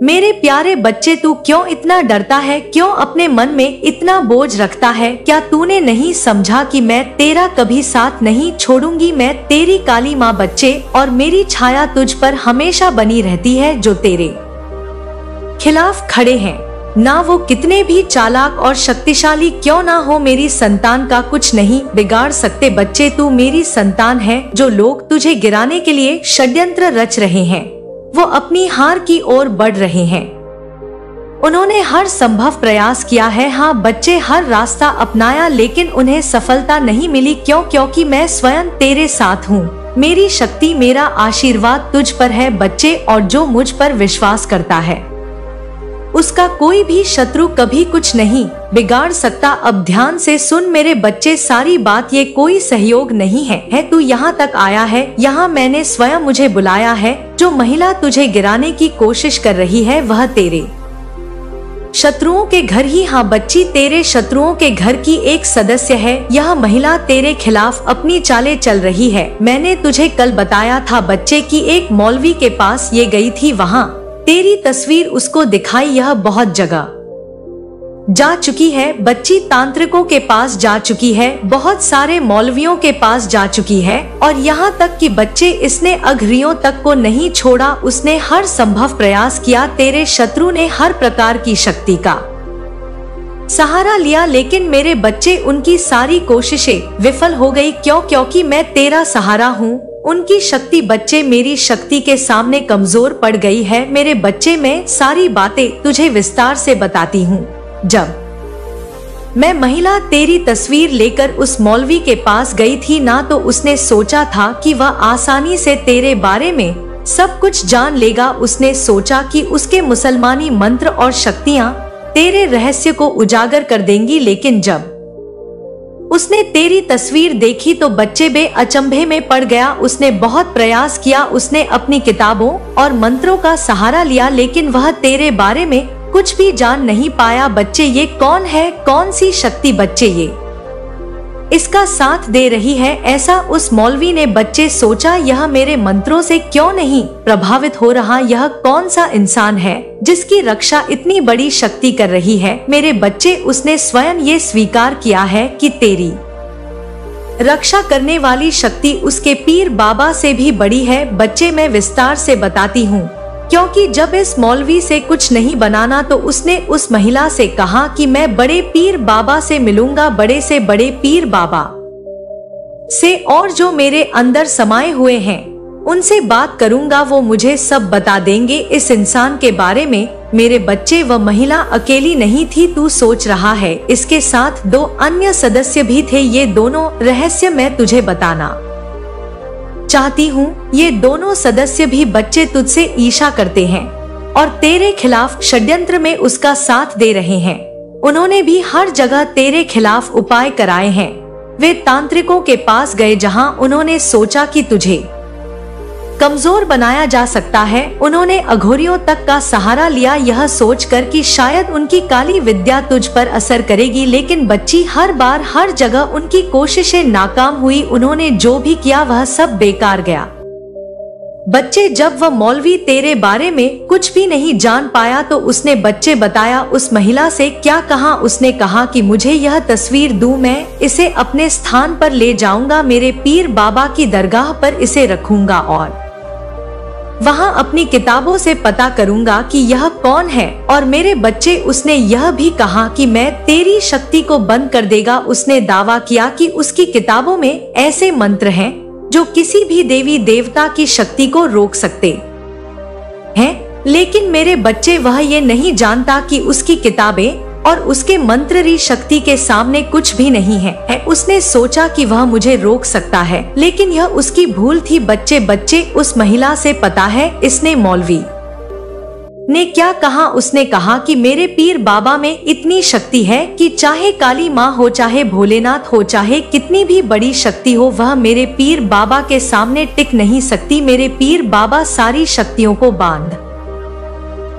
मेरे प्यारे बच्चे, तू क्यों इतना डरता है? क्यों अपने मन में इतना बोझ रखता है? क्या तूने नहीं समझा कि मैं तेरा कभी साथ नहीं छोड़ूंगी? मैं तेरी काली माँ बच्चे, और मेरी छाया तुझ पर हमेशा बनी रहती है। जो तेरे खिलाफ खड़े हैं, ना वो कितने भी चालाक और शक्तिशाली क्यों ना हो, मेरी संतान का कुछ नहीं बिगाड़ सकते। बच्चे, तू मेरी संतान है। जो लोग तुझे गिराने के लिए षड्यंत्र रच रहे हैं, वो अपनी हार की ओर बढ़ रहे हैं। उन्होंने हर संभव प्रयास किया है, हाँ बच्चे, हर रास्ता अपनाया, लेकिन उन्हें सफलता नहीं मिली। क्यों? क्योंकि मैं स्वयं तेरे साथ हूँ। मेरी शक्ति, मेरा आशीर्वाद तुझ पर है बच्चे, और जो मुझ पर विश्वास करता है उसका कोई भी शत्रु कभी कुछ नहीं बिगाड़ सकता। अब ध्यान से सुन मेरे बच्चे सारी बात, ये कोई सहयोग नहीं है तू यहाँ तक आया है, यहाँ मैंने स्वयं मुझे बुलाया है। जो महिला तुझे गिराने की कोशिश कर रही है वह तेरे शत्रुओं के घर ही, हाँ बच्ची, तेरे शत्रुओं के घर की एक सदस्य है। यह महिला तेरे खिलाफ अपनी चालें चल रही है। मैंने तुझे कल बताया था बच्चे की एक मौलवी के पास ये गई थी, वहाँ तेरी तस्वीर उसको दिखाई। यह बहुत जगह जा चुकी है बच्ची, तांत्रिकों के पास जा चुकी है, बहुत सारे मौलवियों के पास जा चुकी है, और यहाँ तक कि बच्चे इसने अघरियों तक को नहीं छोड़ा। उसने हर संभव प्रयास किया। तेरे शत्रु ने हर प्रकार की शक्ति का सहारा लिया, लेकिन मेरे बच्चे उनकी सारी कोशिशें विफल हो गई। क्यों? क्योंकि मैं तेरा सहारा हूँ। उनकी शक्ति बच्चे मेरी शक्ति के सामने कमजोर पड़ गई है। मेरे बच्चे, मैं सारी बातें तुझे विस्तार से बताती हूँ। जब मैं महिला तेरी तस्वीर लेकर उस मौलवी के पास गई थी ना, तो उसने सोचा था कि वह आसानी से तेरे बारे में सब कुछ जान लेगा। उसने सोचा कि उसके मुसलमानी मंत्र और शक्तियाँ तेरे रहस्य को उजागर कर देंगी, लेकिन जब उसने तेरी तस्वीर देखी तो बच्चे बे अचंभे में पड़ गया। उसने बहुत प्रयास किया, उसने अपनी किताबों और मंत्रों का सहारा लिया, लेकिन वह तेरे बारे में कुछ भी जान नहीं पाया। बच्चे, ये कौन है? कौन सी शक्ति बच्चे ये इसका साथ दे रही है? ऐसा उस मौलवी ने बच्चे सोचा। यह मेरे मंत्रों से क्यों नहीं प्रभावित हो रहा? यह कौन सा इंसान है जिसकी रक्षा इतनी बड़ी शक्ति कर रही है? मेरे बच्चे, उसने स्वयं ये स्वीकार किया है कि तेरी रक्षा करने वाली शक्ति उसके पीर बाबा से भी बड़ी है। बच्चे, मैं विस्तार से बताती हूँ, क्योंकि जब इस मौलवी से कुछ नहीं बनाना तो उसने उस महिला से कहा कि मैं बड़े पीर बाबा से मिलूंगा, बड़े से बड़े पीर बाबा से, और जो मेरे अंदर समाये हुए हैं उनसे बात करूंगा, वो मुझे सब बता देंगे इस इंसान के बारे में। मेरे बच्चे, वह महिला अकेली नहीं थी, तू सोच रहा है। इसके साथ 2 अन्य सदस्य भी थे। ये दोनों रहस्य मैं तुझे बताना चाहती हूँ। ये दोनों सदस्य भी बच्चे तुझसे ईर्ष्या करते हैं और तेरे खिलाफ षड्यंत्र में उसका साथ दे रहे हैं। उन्होंने भी हर जगह तेरे खिलाफ उपाय कराए हैं। वे तांत्रिकों के पास गए जहां उन्होंने सोचा कि तुझे कमजोर बनाया जा सकता है। उन्होंने अघोरियों तक का सहारा लिया, यह सोचकर कि शायद उनकी काली विद्या तुझ पर असर करेगी, लेकिन बच्ची, हर बार हर जगह उनकी कोशिशें नाकाम हुई। उन्होंने जो भी किया वह सब बेकार गया। बच्चे, जब वह मौलवी तेरे बारे में कुछ भी नहीं जान पाया तो उसने बच्चे बताया उस महिला से क्या कहा। उसने कहा कि मुझे यह तस्वीर दूं, मैं इसे अपने स्थान पर ले जाऊंगा, मेरे पीर बाबा की दरगाह पर इसे रखूंगा और वहां अपनी किताबों से पता करूंगा कि यह कौन है। और मेरे बच्चे, उसने यह भी कहा कि मैं तेरी शक्ति को बंद कर देगा। उसने दावा किया कि उसकी किताबों में ऐसे मंत्र हैं जो किसी भी देवी देवता की शक्ति को रोक सकते हैं, लेकिन मेरे बच्चे, वह ये नहीं जानता कि उसकी किताबें और उसके मंत्री शक्ति के सामने कुछ भी नहीं है। उसने सोचा कि वह मुझे रोक सकता है, लेकिन यह उसकी भूल थी। बच्चे, उस महिला से पता है इसने मौलवी ने क्या कहा। उसने कहा कि मेरे पीर बाबा में इतनी शक्ति है कि चाहे काली माँ हो, चाहे भोलेनाथ हो, चाहे कितनी भी बड़ी शक्ति हो, वह मेरे पीर बाबा के सामने टिक नहीं सकती। मेरे पीर बाबा सारी शक्तियों को बांध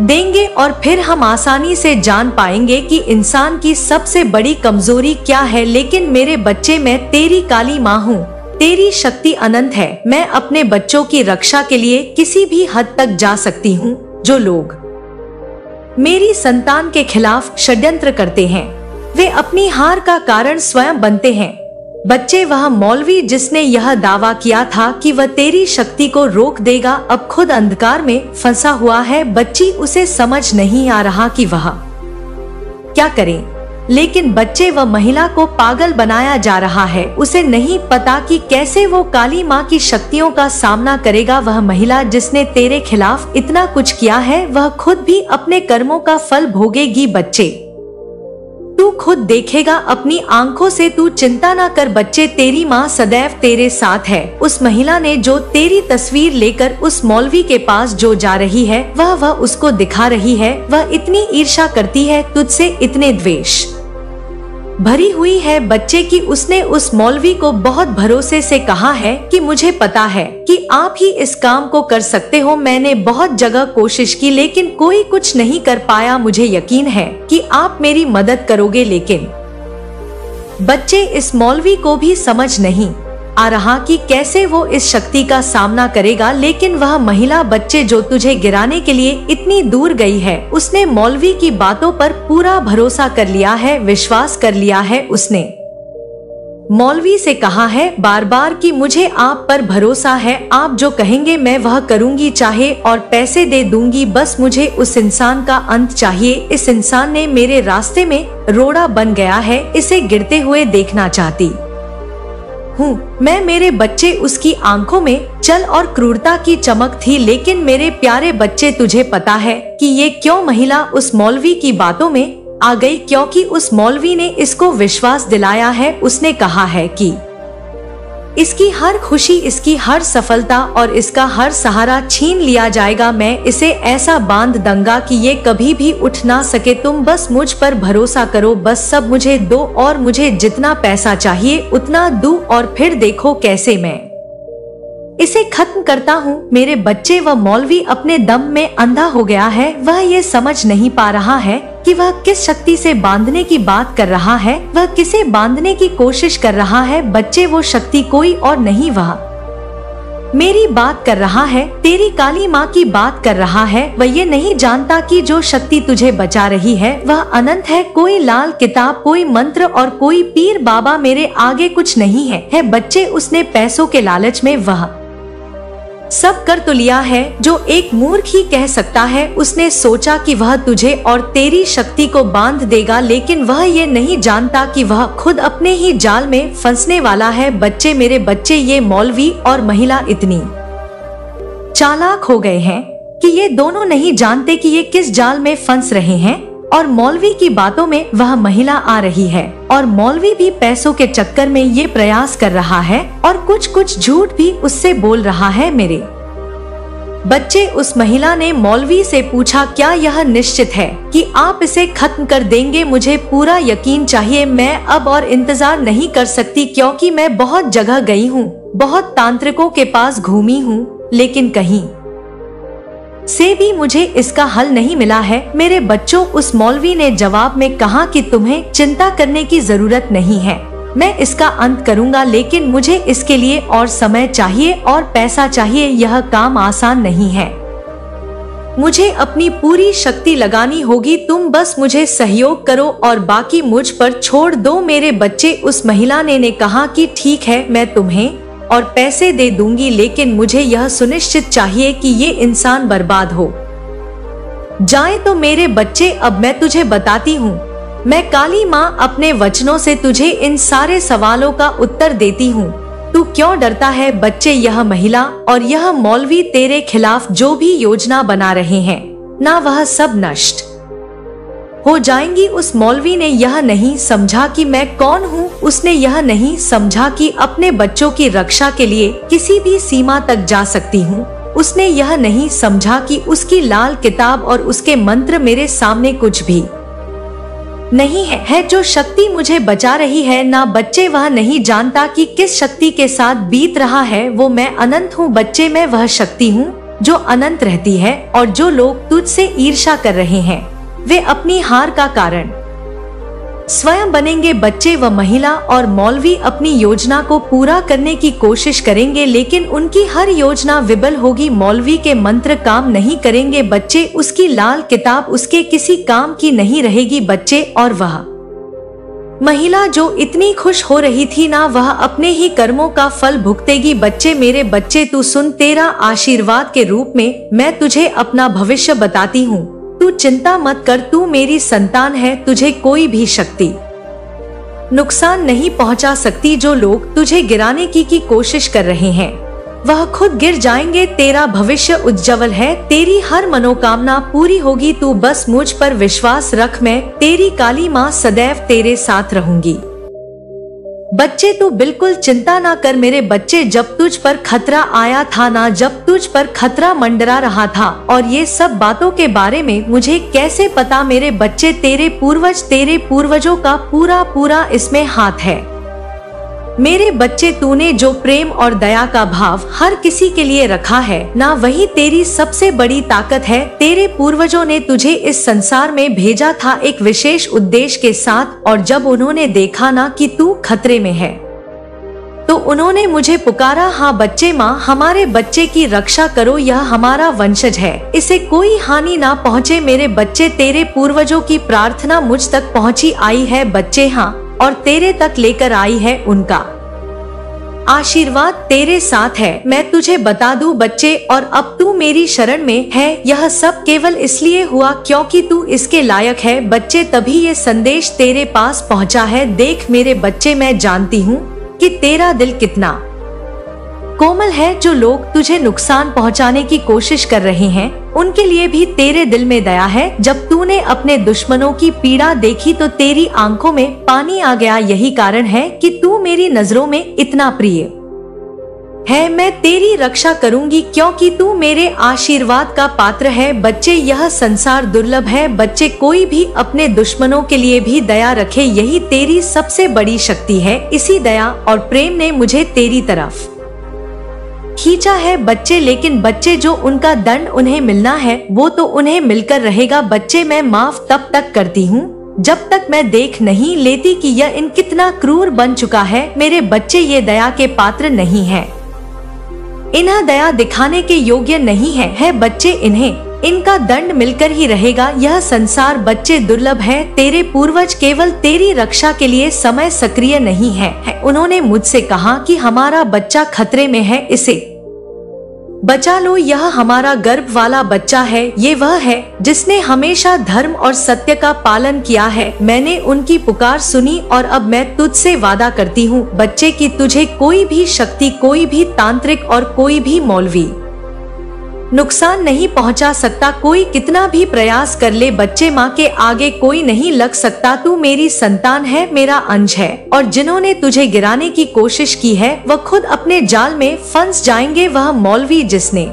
देंगे और फिर हम आसानी से जान पाएंगे कि इंसान की सबसे बड़ी कमजोरी क्या है। लेकिन मेरे बच्चे, मैं तेरी काली माँ हूँ, तेरी शक्ति अनंत है। मैं अपने बच्चों की रक्षा के लिए किसी भी हद तक जा सकती हूँ। जो लोग मेरी संतान के खिलाफ षड्यंत्र करते हैं। वे अपनी हार का कारण स्वयं बनते हैं। बच्चे, वह मौलवी जिसने यह दावा किया था कि वह तेरी शक्ति को रोक देगा, अब खुद अंधकार में फंसा हुआ है। बच्ची, उसे समझ नहीं आ रहा कि वह क्या करे। लेकिन बच्चे, वह महिला को पागल बनाया जा रहा है। उसे नहीं पता कि कैसे वो काली माँ की शक्तियों का सामना करेगा। वह महिला जिसने तेरे खिलाफ इतना कुछ किया है, वह खुद भी अपने कर्मों का फल भोगेगी। बच्चे, तू खुद देखेगा अपनी आंखों से। तू चिंता ना कर बच्चे, तेरी माँ सदैव तेरे साथ है। उस महिला ने जो तेरी तस्वीर लेकर उस मौलवी के पास जो जा रही है, वह उसको दिखा रही है। वह इतनी ईर्ष्या करती है तुझसे, इतने द्वेष भरी हुई है बच्चे की उसने उस मौलवी को बहुत भरोसे से कहा है कि मुझे पता है कि आप ही इस काम को कर सकते हो। मैंने बहुत जगह कोशिश की लेकिन कोई कुछ नहीं कर पाया। मुझे यकीन है कि आप मेरी मदद करोगे। लेकिन बच्चे, इस मौलवी को भी समझ नहीं आ रहा कि कैसे वो इस शक्ति का सामना करेगा। लेकिन वह महिला, बच्चे, जो तुझे गिराने के लिए इतनी दूर गई है, उसने मौलवी की बातों पर पूरा भरोसा कर लिया है, विश्वास कर लिया है। उसने मौलवी से कहा है बार बार कि मुझे आप पर भरोसा है, आप जो कहेंगे मैं वह करूंगी, चाहे और पैसे दे दूंगी, बस मुझे उस इंसान का अंत चाहिए। इस इंसान ने मेरे रास्ते में रोड़ा बन गया है, इसे गिरते हुए देखना चाहती हूँ मैं। मेरे बच्चे, उसकी आंखों में छल और क्रूरता की चमक थी। लेकिन मेरे प्यारे बच्चे, तुझे पता है कि ये क्यों महिला उस मौलवी की बातों में आ गई? क्योंकि उस मौलवी ने इसको विश्वास दिलाया है। उसने कहा है कि इसकी हर खुशी, इसकी हर सफलता और इसका हर सहारा छीन लिया जाएगा। मैं इसे ऐसा बांध दूंगा कि ये कभी भी उठ ना सके। तुम बस मुझ पर भरोसा करो, बस सब मुझे दो और मुझे जितना पैसा चाहिए उतना दूं और फिर देखो कैसे मैं इसे खत्म करता हूँ। मेरे बच्चे, वह मौलवी अपने दम में अंधा हो गया है। वह ये समझ नहीं पा रहा है कि वह किस शक्ति से बांधने की बात कर रहा है, वह किसे बांधने की कोशिश कर रहा है। बच्चे, वो शक्ति कोई और नहीं, वह मेरी बात कर रहा है, तेरी काली माँ की बात कर रहा है। वह ये नहीं जानता कि जो शक्ति तुझे बचा रही है वह अनंत है। कोई लाल किताब, कोई मंत्र और कोई पीर बाबा मेरे आगे कुछ नहीं है। बच्चे, उसने पैसों के लालच में वह सब कर तो लिया है जो एक मूर्ख ही कह सकता है। उसने सोचा कि वह तुझे और तेरी शक्ति को बांध देगा, लेकिन वह ये नहीं जानता कि वह खुद अपने ही जाल में फंसने वाला है। बच्चे, मेरे बच्चे, ये मौलवी और महिला इतनी चालाक हो गए हैं कि ये दोनों नहीं जानते कि ये किस जाल में फंस रहे हैं। और मौलवी की बातों में वह महिला आ रही है और मौलवी भी पैसों के चक्कर में ये प्रयास कर रहा है और कुछ झूठ भी उससे बोल रहा है। मेरे बच्चे, उस महिला ने मौलवी से पूछा, क्या यह निश्चित है कि आप इसे खत्म कर देंगे? मुझे पूरा यकीन चाहिए। मैं अब और इंतजार नहीं कर सकती, क्योंकि मैं बहुत जगह गई हूँ, बहुत तांत्रिकों के पास घूमी हूँ, लेकिन कहीं से भी मुझे इसका हल नहीं मिला है। मेरे बच्चों, उस मौलवी ने जवाब में कहा कि तुम्हें चिंता करने की जरूरत नहीं है, मैं इसका अंत करूंगा, लेकिन मुझे इसके लिए और समय चाहिए और पैसा चाहिए। यह काम आसान नहीं है, मुझे अपनी पूरी शक्ति लगानी होगी। तुम बस मुझे सहयोग करो और बाकी मुझ पर छोड़ दो। मेरे बच्चे, उस महिला ने कहा कि ठीक है, मैं तुम्हें और पैसे दे दूंगी, लेकिन मुझे यह सुनिश्चित चाहिए कि ये इंसान बर्बाद हो जाए। तो मेरे बच्चे, अब मैं तुझे बताती हूँ, मैं काली माँ अपने वचनों से तुझे इन सारे सवालों का उत्तर देती हूँ। तू क्यों डरता है? बच्चे, यह महिला और यह मौलवी तेरे खिलाफ जो भी योजना बना रहे हैं ना, वह सब नष्ट हो जाएंगी। उस मौलवी ने यह नहीं समझा कि मैं कौन हूँ। उसने यह नहीं समझा कि अपने बच्चों की रक्षा के लिए किसी भी सीमा तक जा सकती हूँ। उसने यह नहीं समझा कि उसकी लाल किताब और उसके मंत्र मेरे सामने कुछ भी नहीं है जो शक्ति मुझे बचा रही है ना। बच्चे, वह नहीं जानता कि किस शक्ति के साथ बीत रहा है। वो मैं अनंत हूँ बच्चे, मैं वह शक्ति हूँ जो अनंत रहती है। और जो लोग तुझसे ईर्ष्या कर रहे हैं वे अपनी हार का कारण स्वयं बनेंगे बच्चे व महिला और मौलवी अपनी योजना को पूरा करने की कोशिश करेंगे, लेकिन उनकी हर योजना विफल होगी। मौलवी के मंत्र काम नहीं करेंगे बच्चे, उसकी लाल किताब उसके किसी काम की नहीं रहेगी बच्चे। और वह महिला जो इतनी खुश हो रही थी ना, वह अपने ही कर्मों का फल भुगतेगी बच्चे। मेरे बच्चे तू सुन, तेरा आशीर्वाद के रूप में मैं तुझे अपना भविष्य बताती हूँ। तू चिंता मत कर, तू मेरी संतान है, तुझे कोई भी शक्ति नुकसान नहीं पहुंचा सकती। जो लोग तुझे गिराने की कोशिश कर रहे हैं वह खुद गिर जाएंगे। तेरा भविष्य उज्जवल है, तेरी हर मनोकामना पूरी होगी। तू बस मुझ पर विश्वास रख, मैं तेरी काली माँ सदैव तेरे साथ रहूंगी। बच्चे तू बिल्कुल चिंता ना कर मेरे बच्चे। जब तुझ पर खतरा आया था ना, जब तुझ पर खतरा मंडरा रहा था, और ये सब बातों के बारे में मुझे कैसे पता मेरे बच्चे? तेरे पूर्वजों का पूरा इसमें हाथ है मेरे बच्चे। तूने जो प्रेम और दया का भाव हर किसी के लिए रखा है ना, वही तेरी सबसे बड़ी ताकत है। तेरे पूर्वजों ने तुझे इस संसार में भेजा था एक विशेष उद्देश्य के साथ, और जब उन्होंने देखा ना कि तू खतरे में है तो उन्होंने मुझे पुकारा। हाँ बच्चे, माँ हमारे बच्चे की रक्षा करो, यह हमारा वंशज है, इसे कोई हानि ना पहुँचे। मेरे बच्चे तेरे पूर्वजों की प्रार्थना मुझ तक पहुँची आई है बच्चे, हाँ, और तेरे तक लेकर आई है। उनका आशीर्वाद तेरे साथ है, मैं तुझे बता दूं बच्चे। और अब तू मेरी शरण में है। यह सब केवल इसलिए हुआ क्योंकि तू इसके लायक है बच्चे, तभी ये संदेश तेरे पास पहुंचा है। देख मेरे बच्चे, मैं जानती हूँ कि तेरा दिल कितना कोमल है। जो लोग तुझे नुकसान पहुंचाने की कोशिश कर रहे हैं उनके लिए भी तेरे दिल में दया है। जब तूने अपने दुश्मनों की पीड़ा देखी तो तेरी आंखों में पानी आ गया। यही कारण है कि तू मेरी नजरों में इतना प्रिय है। मैं तेरी रक्षा करूंगी क्योंकि तू मेरे आशीर्वाद का पात्र है बच्चे। यह संसार दुर्लभ है बच्चे, कोई भी अपने दुश्मनों के लिए भी दया रखे, यही तेरी सबसे बड़ी शक्ति है। इसी दया और प्रेम ने मुझे तेरी तरफ खींचा है बच्चे। लेकिन बच्चे, जो उनका दंड उन्हें मिलना है वो तो उन्हें मिलकर रहेगा बच्चे। मैं माफ तब तक करती हूँ जब तक मैं देख नहीं लेती कि यह इन कितना क्रूर बन चुका है। मेरे बच्चे ये दया के पात्र नहीं है, इन्हें दया दिखाने के योग्य नहीं है बच्चे। इन्हें इनका दंड मिलकर ही रहेगा। यह संसार बच्चे दुर्लभ है। तेरे पूर्वज केवल तेरी रक्षा के लिए समय सक्रिय नहीं है। उन्होंने मुझसे कहा कि हमारा बच्चा खतरे में है, इसे बचा लो। यह हमारा गर्भ वाला बच्चा है, ये वह है जिसने हमेशा धर्म और सत्य का पालन किया है। मैंने उनकी पुकार सुनी और अब मैं तुझसे वादा करती हूँ बच्चे कि तुझे कोई भी शक्ति, कोई भी तांत्रिक और कोई भी मौलवी नुकसान नहीं पहुंचा सकता। कोई कितना भी प्रयास कर ले बच्चे, माँ के आगे कोई नहीं लग सकता। तू मेरी संतान है, मेरा अंश है, और जिन्होंने तुझे गिराने की कोशिश की है वह खुद अपने जाल में फंस जाएंगे। वह मौलवी जिसने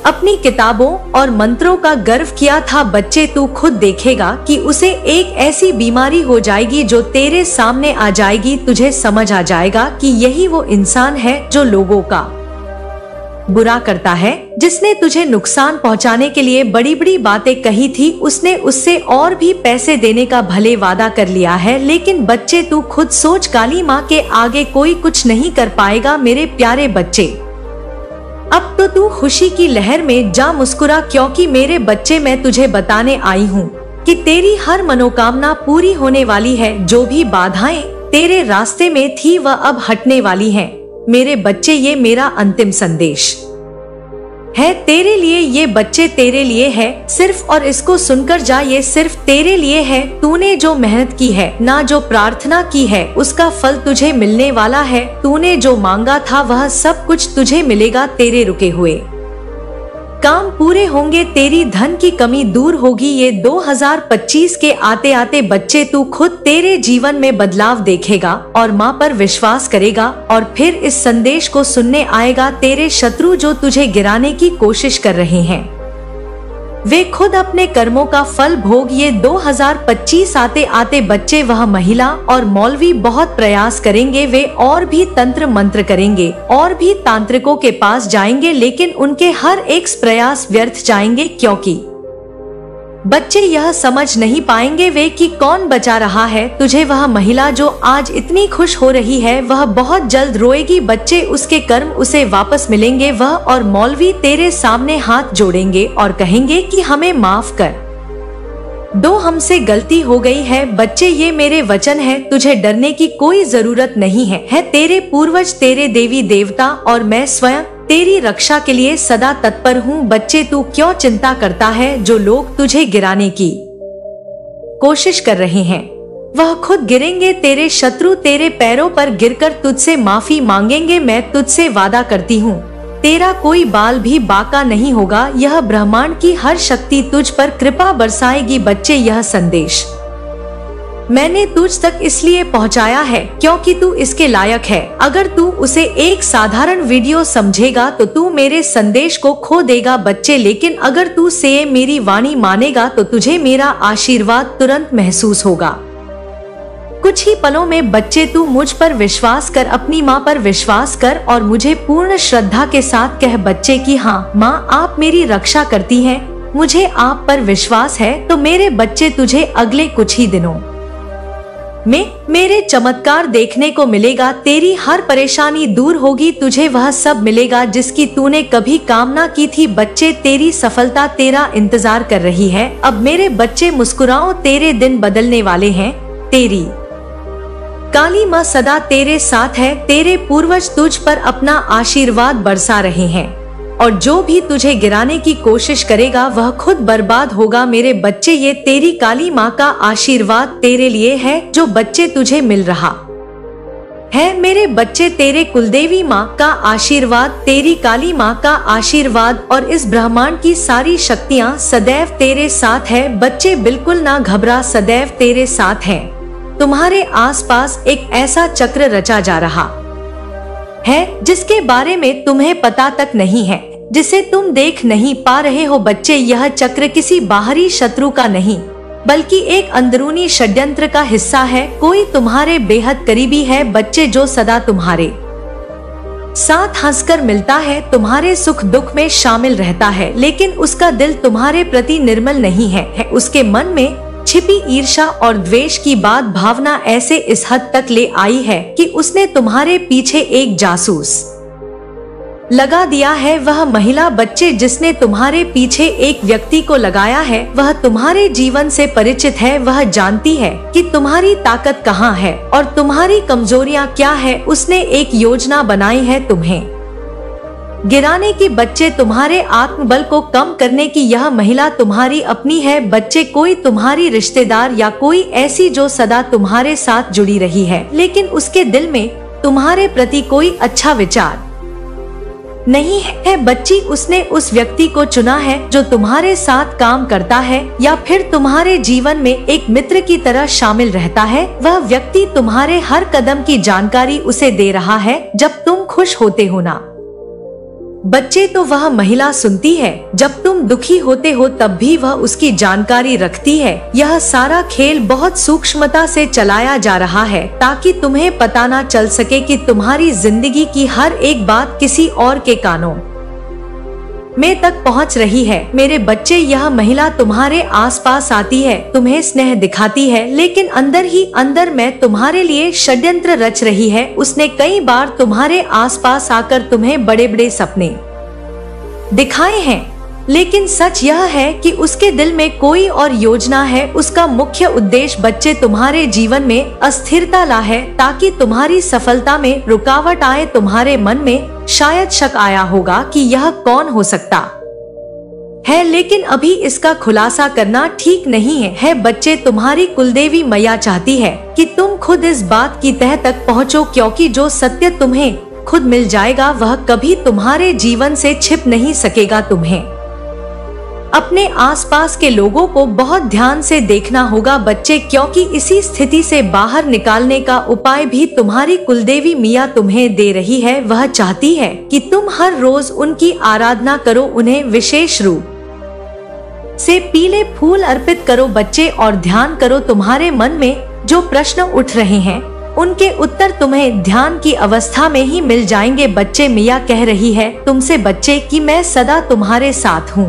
अपनी किताबों और मंत्रों का गर्व किया था बच्चे, तू खुद देखेगा कि उसे एक ऐसी बीमारी हो जाएगी जो तेरे सामने आ जाएगी। तुझे समझ आ जाएगा कि यही वो इंसान है जो लोगों का बुरा करता है, जिसने तुझे नुकसान पहुंचाने के लिए बड़ी बड़ी बातें कही थी। उसने उससे और भी पैसे देने का भले वादा कर लिया है। लेकिन बच्चे तू खुद सोच, काली माँ के आगे कोई कुछ नहीं कर पाएगा। मेरे प्यारे बच्चे, अब तो तू खुशी की लहर में जा मुस्कुरा, क्योंकि मेरे बच्चे मैं तुझे बताने आई हूँ कि तेरी हर मनोकामना पूरी होने वाली है। जो भी बाधाएं तेरे रास्ते में थी वह अब हटने वाली हैं। मेरे बच्चे, ये मेरा अंतिम संदेश है तेरे लिए। ये बच्चे तेरे लिए है सिर्फ, और इसको सुनकर जा, ये सिर्फ तेरे लिए है। तूने जो मेहनत की है ना, जो प्रार्थना की है, उसका फल तुझे मिलने वाला है। तूने जो मांगा था वह सब कुछ तुझे मिलेगा। तेरे रुके हुए काम पूरे होंगे, तेरी धन की कमी दूर होगी। ये 2025 के आते आते बच्चे तू खुद तेरे जीवन में बदलाव देखेगा और माँ पर विश्वास करेगा, और फिर इस संदेश को सुनने आएगा। तेरे शत्रु जो तुझे गिराने की कोशिश कर रहे हैं वे खुद अपने कर्मों का फल भोग। ये 2025 आते आते बच्चे, वह महिला और मौलवी बहुत प्रयास करेंगे। वे और भी तंत्र मंत्र करेंगे और भी तांत्रिकों के पास जाएंगे, लेकिन उनके हर एक प्रयास व्यर्थ जाएंगे, क्योंकि बच्चे यह समझ नहीं पाएंगे वे कि कौन बचा रहा है तुझे। वह महिला जो आज इतनी खुश हो रही है वह बहुत जल्द रोएगी। बच्चे उसके कर्म उसे वापस मिलेंगे। वह और मौलवी तेरे सामने हाथ जोड़ेंगे और कहेंगे कि हमें माफ कर दो, हमसे गलती हो गई है। बच्चे ये मेरे वचन है, तुझे डरने की कोई जरूरत नहीं है तेरे पूर्वज, तेरे देवी देवता और मैं स्वयं तेरी रक्षा के लिए सदा तत्पर हूँ। बच्चे तू क्यों चिंता करता है? जो लोग तुझे गिराने की कोशिश कर रहे हैं वह खुद गिरेंगे। तेरे शत्रु तेरे पैरों पर गिरकर तुझसे माफी मांगेंगे। मैं तुझसे वादा करती हूँ तेरा कोई बाल भी बाका नहीं होगा। यह ब्रह्मांड की हर शक्ति तुझ पर कृपा बरसाएगी। बच्चे यह संदेश मैंने तुझ तक इसलिए पहुंचाया है क्योंकि तू इसके लायक है। अगर तू उसे एक साधारण वीडियो समझेगा तो तू मेरे संदेश को खो देगा। बच्चे लेकिन अगर तू से मेरी वाणी मानेगा तो तुझे मेरा आशीर्वाद तुरंत महसूस होगा। कुछ ही पलों में बच्चे तू मुझ पर विश्वास कर, अपनी माँ पर विश्वास कर और मुझे पूर्ण श्रद्धा के साथ कह बच्चे कि हाँ माँ आप मेरी रक्षा करती हैं, मुझे आप पर विश्वास है। तो मेरे बच्चे तुझे अगले कुछ ही दिनों में मेरे चमत्कार देखने को मिलेगा। तेरी हर परेशानी दूर होगी, तुझे वह सब मिलेगा जिसकी तूने कभी कामना की थी। बच्चे तेरी सफलता तेरा इंतजार कर रही है। अब मेरे बच्चे मुस्कुराओ, तेरे दिन बदलने वाले हैं। तेरी काली माँ सदा तेरे साथ है। तेरे पूर्वज तुझ पर अपना आशीर्वाद बरसा रहे हैं और जो भी तुझे गिराने की कोशिश करेगा वह खुद बर्बाद होगा। मेरे बच्चे ये तेरी काली माँ का आशीर्वाद तेरे लिए है जो बच्चे तुझे मिल रहा है। मेरे बच्चे तेरे कुलदेवी माँ का आशीर्वाद, तेरी काली माँ का आशीर्वाद और इस ब्रह्मांड की सारी शक्तियाँ सदैव तेरे साथ है। बच्चे बिल्कुल ना घबरा, सदैव तेरे साथ है। तुम्हारे आसपास एक ऐसा चक्र रचा जा रहा है जिसके बारे में तुम्हें पता तक नहीं है, जिसे तुम देख नहीं पा रहे हो। बच्चे यह चक्र किसी बाहरी शत्रु का नहीं बल्कि एक अंदरूनी षड्यंत्र का हिस्सा है। कोई तुम्हारे बेहद करीबी है बच्चे जो सदा तुम्हारे साथ हंसकर मिलता है, तुम्हारे सुख दुख में शामिल रहता है, लेकिन उसका दिल तुम्हारे प्रति निर्मल नहीं है। उसके मन में छिपी ईर्ष्या और द्वेष की बात भावना ऐसे इस हद तक ले आई है कि उसने तुम्हारे पीछे एक जासूस लगा दिया है। वह महिला बच्चे जिसने तुम्हारे पीछे एक व्यक्ति को लगाया है वह तुम्हारे जीवन से परिचित है। वह जानती है कि तुम्हारी ताकत कहाँ है और तुम्हारी कमजोरियाँ क्या है। उसने एक योजना बनाई है तुम्हें गिराने की। बच्चे तुम्हारे आत्मबल को कम करने की यह महिला तुम्हारी अपनी है। बच्चे कोई तुम्हारी रिश्तेदार या कोई ऐसी जो सदा तुम्हारे साथ जुड़ी रही है लेकिन उसके दिल में तुम्हारे प्रति कोई अच्छा विचार नहीं है। बच्ची उसने उस व्यक्ति को चुना है जो तुम्हारे साथ काम करता है या फिर तुम्हारे जीवन में एक मित्र की तरह शामिल रहता है। वह व्यक्ति तुम्हारे हर कदम की जानकारी उसे दे रहा है जब तुम खुश होते हो ना बच्चे तो वह महिला सुनती है, जब तुम दुखी होते हो तब भी वह उसकी जानकारी रखती है। यह सारा खेल बहुत सूक्ष्मता से चलाया जा रहा है ताकि तुम्हें पता ना चल सके कि तुम्हारी जिंदगी की हर एक बात किसी और के कानों में तक पहुंच रही है। मेरे बच्चे यह महिला तुम्हारे आसपास आती है, तुम्हें स्नेह दिखाती है, लेकिन अंदर ही अंदर में तुम्हारे लिए षड्यंत्र रच रही है। उसने कई बार तुम्हारे आसपास आकर तुम्हें बड़े बड़े सपने दिखाए हैं, लेकिन सच यह है कि उसके दिल में कोई और योजना है। उसका मुख्य उद्देश्य बच्चे तुम्हारे जीवन में अस्थिरता ला है ताकि तुम्हारी सफलता में रुकावट आए। तुम्हारे मन में शायद शक आया होगा कि यह कौन हो सकता है, लेकिन अभी इसका खुलासा करना ठीक नहीं है। बच्चे तुम्हारी कुलदेवी मैया चाहती है कि तुम खुद इस बात की तह तक पहुँचो, क्योंकि जो सत्य तुम्हें खुद मिल जाएगा वह कभी तुम्हारे जीवन से छिप नहीं सकेगा। तुम्हें अपने आसपास के लोगों को बहुत ध्यान से देखना होगा बच्चे, क्योंकि इसी स्थिति से बाहर निकालने का उपाय भी तुम्हारी कुलदेवी मिया तुम्हें दे रही है। वह चाहती है कि तुम हर रोज उनकी आराधना करो, उन्हें विशेष रूप से पीले फूल अर्पित करो बच्चे, और ध्यान करो। तुम्हारे मन में जो प्रश्न उठ रहे हैं उनके उत्तर तुम्हें ध्यान की अवस्था में ही मिल जाएंगे। बच्चे मिया कह रही है तुमसे बच्चे कि मैं सदा तुम्हारे साथ हूँ।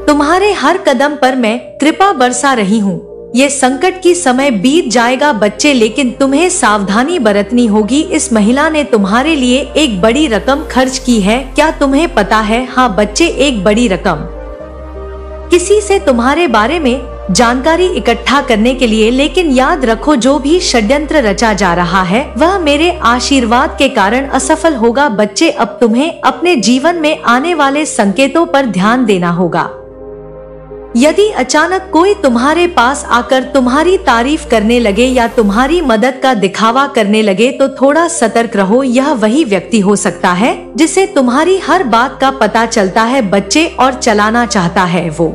तुम्हारे हर कदम पर मैं कृपा बरसा रही हूँ। ये संकट की समय बीत जाएगा बच्चे, लेकिन तुम्हें सावधानी बरतनी होगी। इस महिला ने तुम्हारे लिए एक बड़ी रकम खर्च की है, क्या तुम्हें पता है? हाँ बच्चे, एक बड़ी रकम किसी से तुम्हारे बारे में जानकारी इकट्ठा करने के लिए। लेकिन याद रखो, जो भी षड्यंत्र रचा जा रहा है वह मेरे आशीर्वाद के कारण असफल होगा बच्चे। अब तुम्हें अपने जीवन में आने वाले संकेतों पर ध्यान देना होगा। यदि अचानक कोई तुम्हारे पास आकर तुम्हारी तारीफ करने लगे या तुम्हारी मदद का दिखावा करने लगे तो थोड़ा सतर्क रहो। यह वही व्यक्ति हो सकता है जिसे तुम्हारी हर बात का पता चलता है बच्चे और चलाना चाहता है वो।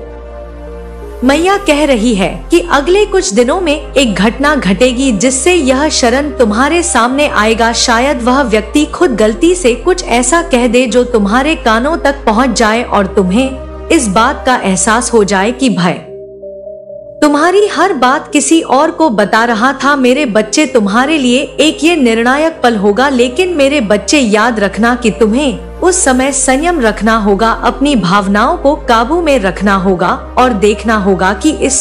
मैया कह रही है कि अगले कुछ दिनों में एक घटना घटेगी जिससे यह शरण तुम्हारे सामने आएगा। शायद वह व्यक्ति खुद गलती से कुछ ऐसा कह दे जो तुम्हारे कानों तक पहुंच जाए और तुम्हें इस बात का एहसास हो जाए कि भय तुम्हारी हर बात किसी और को बता रहा था। मेरे बच्चे, तुम्हारे लिए एक ये निर्णायक पल होगा, लेकिन मेरे बच्चे याद रखना कि तुम्हें उस समय संयम रखना होगा, अपनी भावनाओं को काबू में रखना होगा और देखना होगा कि इस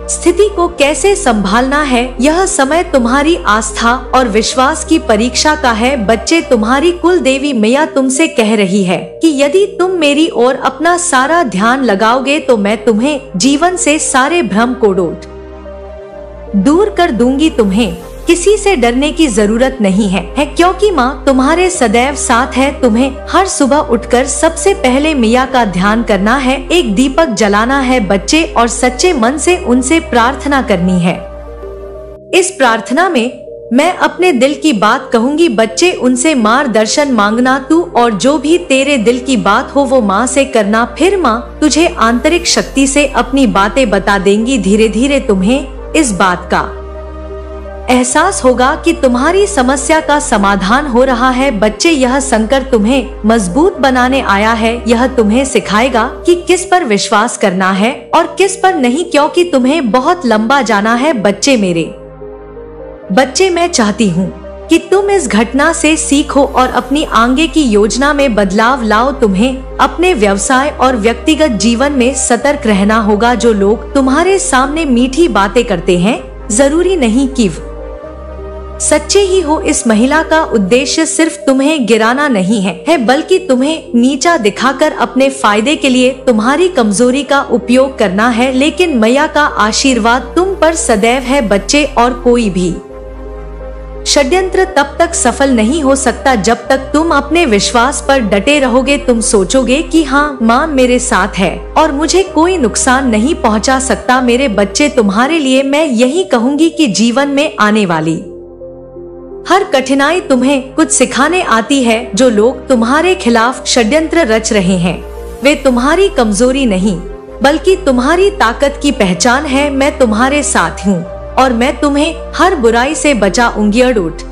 स्थिति को कैसे संभालना है। यह समय तुम्हारी आस्था और विश्वास की परीक्षा का है बच्चे। तुम्हारी कुल देवी मैया तुमसे कह रही है कि यदि तुम मेरी ओर अपना सारा ध्यान लगाओगे तो मैं तुम्हें जीवन से सारे भ्रम को दूर कर दूंगी। तुम्हें किसी से डरने की जरूरत नहीं है क्योंकि माँ तुम्हारे सदैव साथ है। तुम्हें हर सुबह उठकर सबसे पहले मैया का ध्यान करना है, एक दीपक जलाना है बच्चे और सच्चे मन से उनसे प्रार्थना करनी है। इस प्रार्थना में मैं अपने दिल की बात कहूंगी बच्चे, उनसे मार्गदर्शन मांगना तू और जो भी तेरे दिल की बात हो वो माँ से करना। फिर माँ तुझे आंतरिक शक्ति से अपनी बातें बता देंगी। धीरे धीरे तुम्हें इस बात का एहसास होगा कि तुम्हारी समस्या का समाधान हो रहा है बच्चे। यह संकट तुम्हें मजबूत बनाने आया है। यह तुम्हें सिखाएगा कि किस पर विश्वास करना है और किस पर नहीं, क्योंकि तुम्हें बहुत लंबा जाना है बच्चे। मेरे बच्चे, मैं चाहती हूँ कि तुम इस घटना से सीखो और अपनी आगे की योजना में बदलाव लाओ। तुम्हें अपने व्यवसाय और व्यक्तिगत जीवन में सतर्क रहना होगा। जो लोग तुम्हारे सामने मीठी बातें करते हैं जरूरी नहीं कि सच्चे ही हो। इस महिला का उद्देश्य सिर्फ तुम्हें गिराना नहीं है बल्कि तुम्हें नीचा दिखाकर अपने फायदे के लिए तुम्हारी कमजोरी का उपयोग करना है। लेकिन मैया का आशीर्वाद तुम पर सदैव है बच्चे, और कोई भी षड्यंत्र तब तक सफल नहीं हो सकता जब तक तुम अपने विश्वास पर डटे रहोगे। तुम सोचोगे कि हाँ माँ मेरे साथ है और मुझे कोई नुकसान नहीं पहुँचा सकता। मेरे बच्चे, तुम्हारे लिए मैं यही कहूँगी कि जीवन में आने वाली हर कठिनाई तुम्हें कुछ सिखाने आती है। जो लोग तुम्हारे खिलाफ षड्यंत्र रच रहे हैं वे तुम्हारी कमजोरी नहीं बल्कि तुम्हारी ताकत की पहचान है। मैं तुम्हारे साथ हूँ और मैं तुम्हें हर बुराई से बचाऊंगी। उठ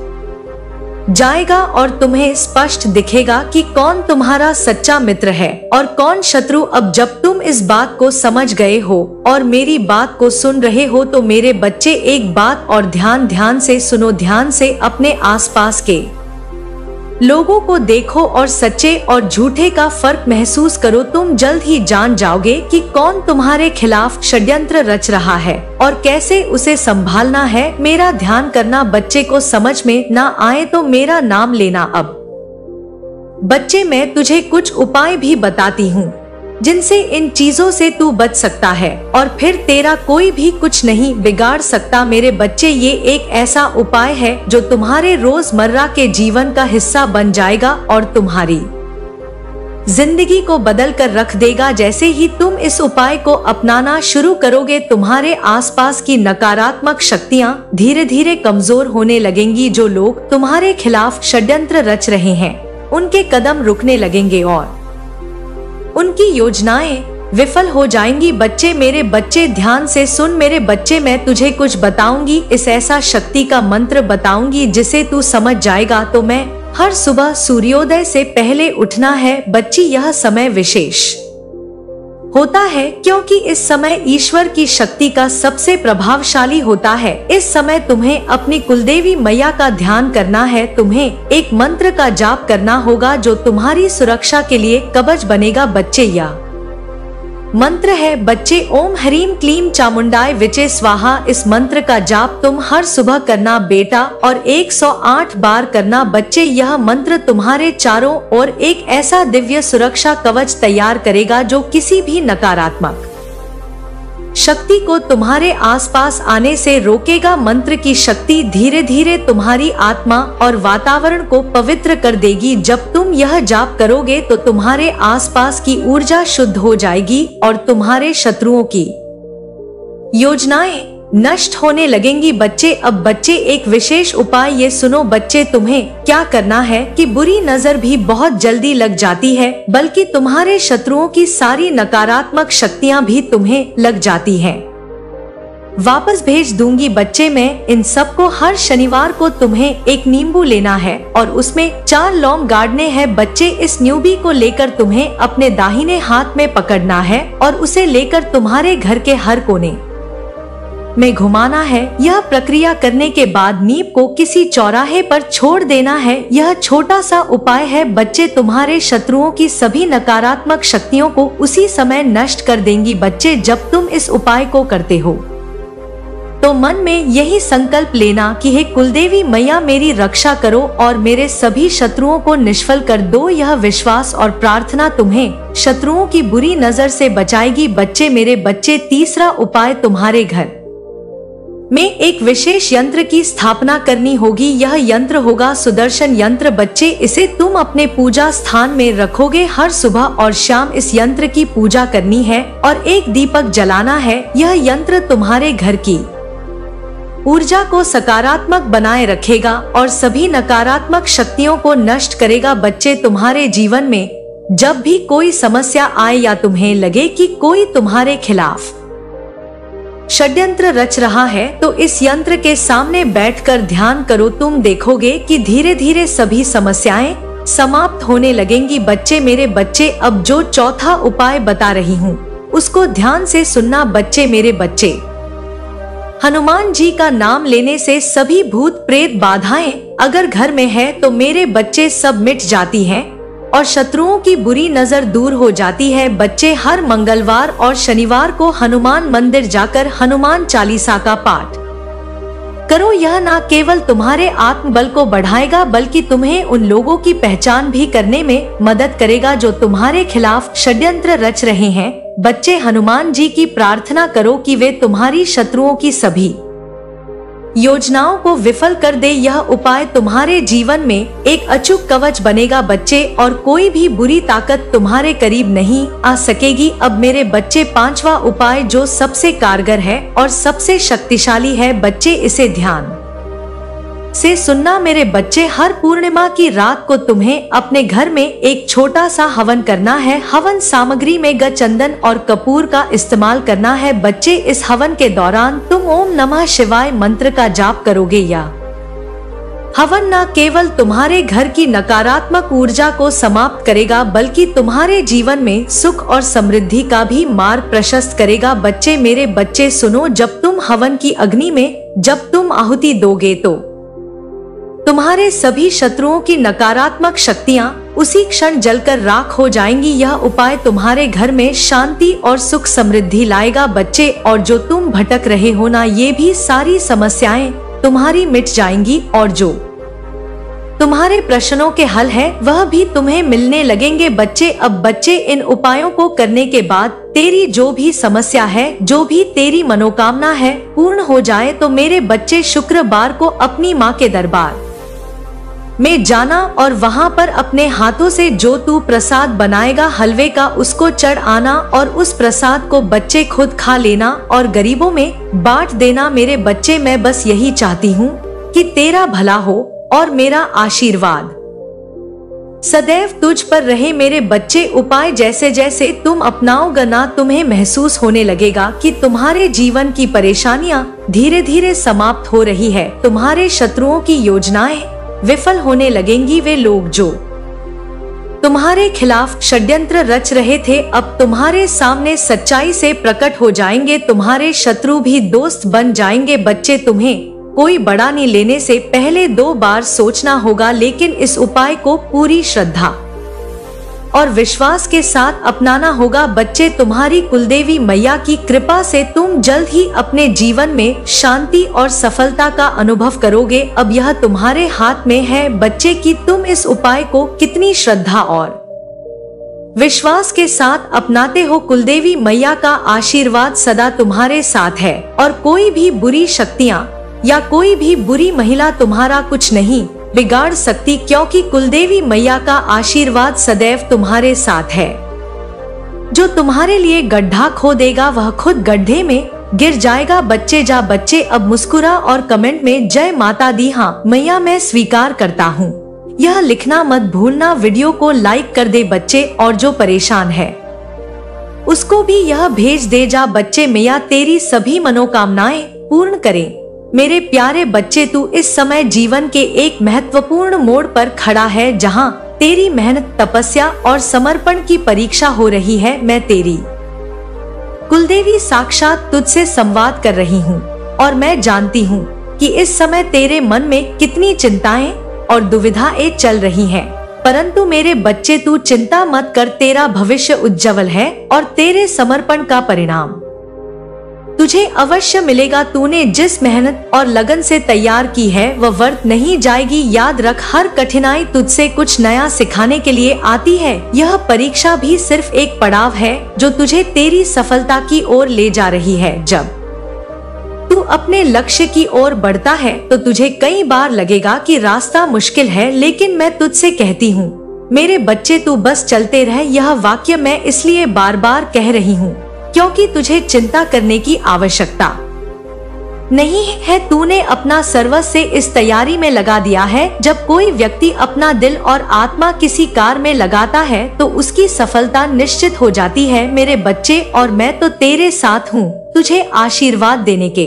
जाएगा और तुम्हें स्पष्ट दिखेगा कि कौन तुम्हारा सच्चा मित्र है और कौन शत्रु। अब जब तुम इस बात को समझ गए हो और मेरी बात को सुन रहे हो तो मेरे बच्चे एक बात और ध्यान से सुनो। ध्यान से अपने आसपास के लोगों को देखो और सच्चे और झूठे का फर्क महसूस करो। तुम जल्द ही जान जाओगे कि कौन तुम्हारे खिलाफ षड्यंत्र रच रहा है और कैसे उसे संभालना है। मेरा ध्यान करना बच्चे, को समझ में ना आए तो मेरा नाम लेना। अब बच्चे, मैं तुझे कुछ उपाय भी बताती हूँ जिनसे इन चीजों से तू बच सकता है और फिर तेरा कोई भी कुछ नहीं बिगाड़ सकता। मेरे बच्चे, ये एक ऐसा उपाय है जो तुम्हारे रोजमर्रा के जीवन का हिस्सा बन जाएगा और तुम्हारी जिंदगी को बदल कर रख देगा। जैसे ही तुम इस उपाय को अपनाना शुरू करोगे तुम्हारे आसपास की नकारात्मक शक्तियाँ धीरे धीरे कमजोर होने लगेंगी। जो लोग तुम्हारे खिलाफ षड्यंत्र रच रहे हैं उनके कदम रुकने लगेंगे और उनकी योजनाएं विफल हो जाएंगी। बच्चे, मेरे बच्चे ध्यान से सुन। मेरे बच्चे, मैं तुझे कुछ बताऊंगी, इस ऐसा शक्ति का मंत्र बताऊंगी जिसे तू समझ जाएगा। तो मैं हर सुबह सूर्योदय से पहले उठना है बच्ची। यह समय विशेष होता है क्योंकि इस समय ईश्वर की शक्ति का सबसे प्रभावशाली होता है। इस समय तुम्हें अपनी कुलदेवी मैया का ध्यान करना है। तुम्हें एक मंत्र का जाप करना होगा जो तुम्हारी सुरक्षा के लिए कवच बनेगा बच्चे। या मंत्र है बच्चे ओम ह्रीम क्लीम चामुंडाय विचे स्वाहा। इस मंत्र का जाप तुम हर सुबह करना बेटा और 108 बार करना बच्चे। यह मंत्र तुम्हारे चारों ओर एक ऐसा दिव्य सुरक्षा कवच तैयार करेगा जो किसी भी नकारात्मक शक्ति को तुम्हारे आसपास आने से रोकेगा। मंत्र की शक्ति धीरे धीरे तुम्हारी आत्मा और वातावरण को पवित्र कर देगी। जब तुम यह जाप करोगे तो तुम्हारे आसपास की ऊर्जा शुद्ध हो जाएगी और तुम्हारे शत्रुओं की योजनाएं नष्ट होने लगेंगी बच्चे। अब बच्चे एक विशेष उपाय ये सुनो बच्चे, तुम्हें क्या करना है कि बुरी नजर भी बहुत जल्दी लग जाती है, बल्कि तुम्हारे शत्रुओं की सारी नकारात्मक शक्तियां भी तुम्हें लग जाती हैं। वापस भेज दूंगी बच्चे मैं इन सबको। हर शनिवार को तुम्हें एक नींबू लेना है और उसमें 4 लौंग गाड़ने हैं बच्चे। इस न्यूबी को लेकर तुम्हें अपने दाहिने हाथ में पकड़ना है और उसे लेकर तुम्हारे घर के हर कोने में घुमाना है। यह प्रक्रिया करने के बाद नींब को किसी चौराहे पर छोड़ देना है। यह छोटा सा उपाय है बच्चे, तुम्हारे शत्रुओं की सभी नकारात्मक शक्तियों को उसी समय नष्ट कर देंगी बच्चे। जब तुम इस उपाय को करते हो तो मन में यही संकल्प लेना कि हे कुलदेवी मैया मेरी रक्षा करो और मेरे सभी शत्रुओं को निष्फल कर दो। यह विश्वास और प्रार्थना तुम्हें शत्रुओं की बुरी नजर से बचाएगी बच्चे मेरे बच्चे। तीसरा उपाय, तुम्हारे घर में एक विशेष यंत्र की स्थापना करनी होगी। यह यंत्र होगा सुदर्शन यंत्र बच्चे। इसे तुम अपने पूजा स्थान में रखोगे। हर सुबह और शाम इस यंत्र की पूजा करनी है और एक दीपक जलाना है। यह यंत्र तुम्हारे घर की ऊर्जा को सकारात्मक बनाए रखेगा और सभी नकारात्मक शक्तियों को नष्ट करेगा बच्चे। तुम्हारे जीवन में जब भी कोई समस्या आए या तुम्हें लगे कि कोई तुम्हारे खिलाफ षड्यंत्र रच रहा है तो इस यंत्र के सामने बैठकर ध्यान करो। तुम देखोगे कि धीरे धीरे सभी समस्याएं समाप्त होने लगेंगी बच्चे मेरे बच्चे। अब जो चौथा उपाय बता रही हूँ उसको ध्यान से सुनना बच्चे मेरे बच्चे। हनुमान जी का नाम लेने से सभी भूत प्रेत बाधाएं अगर घर में है तो मेरे बच्चे सब मिट जाती हैं और शत्रुओं की बुरी नजर दूर हो जाती है बच्चे। हर मंगलवार और शनिवार को हनुमान मंदिर जाकर हनुमान चालीसा का पाठ करो। यह न केवल तुम्हारे आत्मबल को बढ़ाएगा बल्कि तुम्हें उन लोगों की पहचान भी करने में मदद करेगा जो तुम्हारे खिलाफ षड्यंत्र रच रहे हैं बच्चे। हनुमान जी की प्रार्थना करो कि वे तुम्हारी शत्रुओं की सभी योजनाओं को विफल कर दे। यह उपाय तुम्हारे जीवन में एक अचूक कवच बनेगा बच्चे और कोई भी बुरी ताकत तुम्हारे करीब नहीं आ सकेगी। अब मेरे बच्चे पांचवा उपाय जो सबसे कारगर है और सबसे शक्तिशाली है बच्चे, इसे ध्यान से सुनना मेरे बच्चे। हर पूर्णिमा की रात को तुम्हें अपने घर में एक छोटा सा हवन करना है। हवन सामग्री में चंदन और कपूर का इस्तेमाल करना है बच्चे। इस हवन के दौरान तुम ओम नमः शिवाय मंत्र का जाप करोगे। या हवन न केवल तुम्हारे घर की नकारात्मक ऊर्जा को समाप्त करेगा बल्कि तुम्हारे जीवन में सुख और समृद्धि का भी मार्ग प्रशस्त करेगा बच्चे मेरे बच्चे। सुनो, जब तुम हवन की अग्नि में जब तुम आहुति दोगे तो तुम्हारे सभी शत्रुओं की नकारात्मक शक्तियां उसी क्षण जलकर राख हो जाएंगी। यह उपाय तुम्हारे घर में शांति और सुख समृद्धि लाएगा बच्चे और जो तुम भटक रहे हो ना, ये भी सारी समस्याएं तुम्हारी मिट जाएंगी और जो तुम्हारे प्रश्नों के हल है वह भी तुम्हें मिलने लगेंगे बच्चे। अब बच्चे, इन उपायों को करने के बाद तेरी जो भी समस्या है, जो भी तेरी मनोकामना है पूर्ण हो जाए तो मेरे बच्चे शुक्रवार को अपनी माँ के दरबार में जाना और वहाँ पर अपने हाथों से जो तू प्रसाद बनाएगा हलवे का उसको चढ़ आना और उस प्रसाद को बच्चे खुद खा लेना और गरीबों में बांट देना मेरे बच्चे। मैं बस यही चाहती हूँ कि तेरा भला हो और मेरा आशीर्वाद सदैव तुझ पर रहे मेरे बच्चे। उपाय जैसे जैसे तुम अपनाओगे ना, तुम्हें महसूस होने लगेगा कि तुम्हारे जीवन की परेशानियां धीरे धीरे समाप्त हो रही है। तुम्हारे शत्रुओं की योजनाएं विफल होने लगेंगी। वे लोग जो तुम्हारे खिलाफ षड्यंत्र रच रहे थे अब तुम्हारे सामने सच्चाई से प्रकट हो जाएंगे। तुम्हारे शत्रु भी दोस्त बन जाएंगे बच्चे। तुम्हें कोई बड़ा निर्णय लेने से पहले 2 बार सोचना होगा, लेकिन इस उपाय को पूरी श्रद्धा और विश्वास के साथ अपनाना होगा। बच्चे, तुम्हारी कुलदेवी मैया की कृपा से तुम जल्द ही अपने जीवन में शांति और सफलता का अनुभव करोगे। अब यह तुम्हारे हाथ में है बच्चे कि तुम इस उपाय को कितनी श्रद्धा और विश्वास के साथ अपनाते हो। कुलदेवी मैया का आशीर्वाद सदा तुम्हारे साथ है और कोई भी बुरी शक्तियाँ या कोई भी बुरी महिला तुम्हारा कुछ नहीं बिगाड़ सकती, क्योंकि कुलदेवी मैया का आशीर्वाद सदैव तुम्हारे साथ है। जो तुम्हारे लिए गड्ढा खोदेगा वह खुद गड्ढे में गिर जाएगा। बच्चे, जा बच्चे अब मुस्कुरा और कमेंट में जय माता दी, हाँ मैया मैं स्वीकार करता हूँ, यह लिखना मत भूलना। वीडियो को लाइक कर दे बच्चे, और जो परेशान है उसको भी यह भेज दे। जा बच्चे, मैया तेरी सभी मनोकामनाएं पूर्ण करे। मेरे प्यारे बच्चे, तू इस समय जीवन के एक महत्वपूर्ण मोड़ पर खड़ा है जहां तेरी मेहनत, तपस्या और समर्पण की परीक्षा हो रही है। मैं तेरी कुलदेवी साक्षात तुझसे संवाद कर रही हूँ और मैं जानती हूँ कि इस समय तेरे मन में कितनी चिंताएं और दुविधाएं चल रही हैं। परंतु मेरे बच्चे, तू चिंता मत कर, तेरा भविष्य उज्जवल है और तेरे समर्पण का परिणाम तुझे अवश्य मिलेगा। तूने जिस मेहनत और लगन से तैयार की है वह व्यर्थ नहीं जाएगी। याद रख, हर कठिनाई तुझसे कुछ नया सिखाने के लिए आती है। यह परीक्षा भी सिर्फ एक पड़ाव है जो तुझे तेरी सफलता की ओर ले जा रही है। जब तू अपने लक्ष्य की ओर बढ़ता है तो तुझे कई बार लगेगा कि रास्ता मुश्किल है, लेकिन मैं तुझसे कहती हूँ मेरे बच्चे, तू बस चलते रह। यह वाक्य मैं इसलिए बार बार कह रही हूँ क्योंकि तुझे चिंता करने की आवश्यकता नहीं है। तूने अपना सर्वस्व इस तैयारी में लगा दिया है। जब कोई व्यक्ति अपना दिल और आत्मा किसी कार्य में लगाता है तो उसकी सफलता निश्चित हो जाती है। मेरे बच्चे, और मैं तो तेरे साथ हूँ, तुझे आशीर्वाद देने के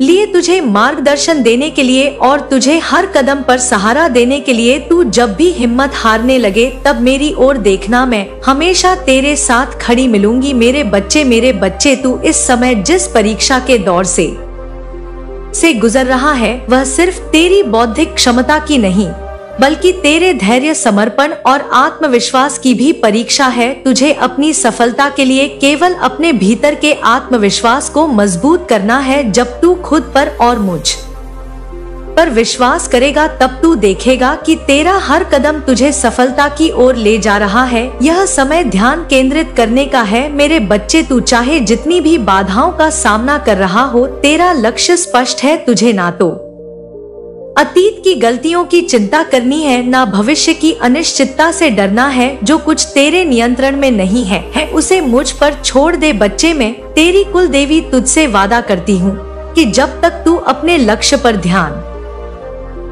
लिए, तुझे मार्गदर्शन देने के लिए और तुझे हर कदम पर सहारा देने के लिए। तू जब भी हिम्मत हारने लगे तब मेरी ओर देखना, मैं हमेशा तेरे साथ खड़ी मिलूंगी। मेरे बच्चे, तू इस समय जिस परीक्षा के दौर से गुजर रहा है वह सिर्फ तेरी बौद्धिक क्षमता की नहीं बल्कि तेरे धैर्य, समर्पण और आत्मविश्वास की भी परीक्षा है। तुझे अपनी सफलता के लिए केवल अपने भीतर के आत्मविश्वास को मजबूत करना है। जब तू खुद पर और मुझ पर विश्वास करेगा तब तू देखेगा कि तेरा हर कदम तुझे सफलता की ओर ले जा रहा है। यह समय ध्यान केंद्रित करने का है। मेरे बच्चे, तू चाहे जितनी भी बाधाओं का सामना कर रहा हो, तेरा लक्ष्य स्पष्ट है। तुझे ना तो अतीत की गलतियों की चिंता करनी है, ना भविष्य की अनिश्चितता से डरना है। जो कुछ तेरे नियंत्रण में नहीं है उसे मुझ पर छोड़ दे। बच्चे, मैं तेरी कुल देवी तुझसे वादा करती हूँ कि जब तक तू अपने लक्ष्य पर ध्यान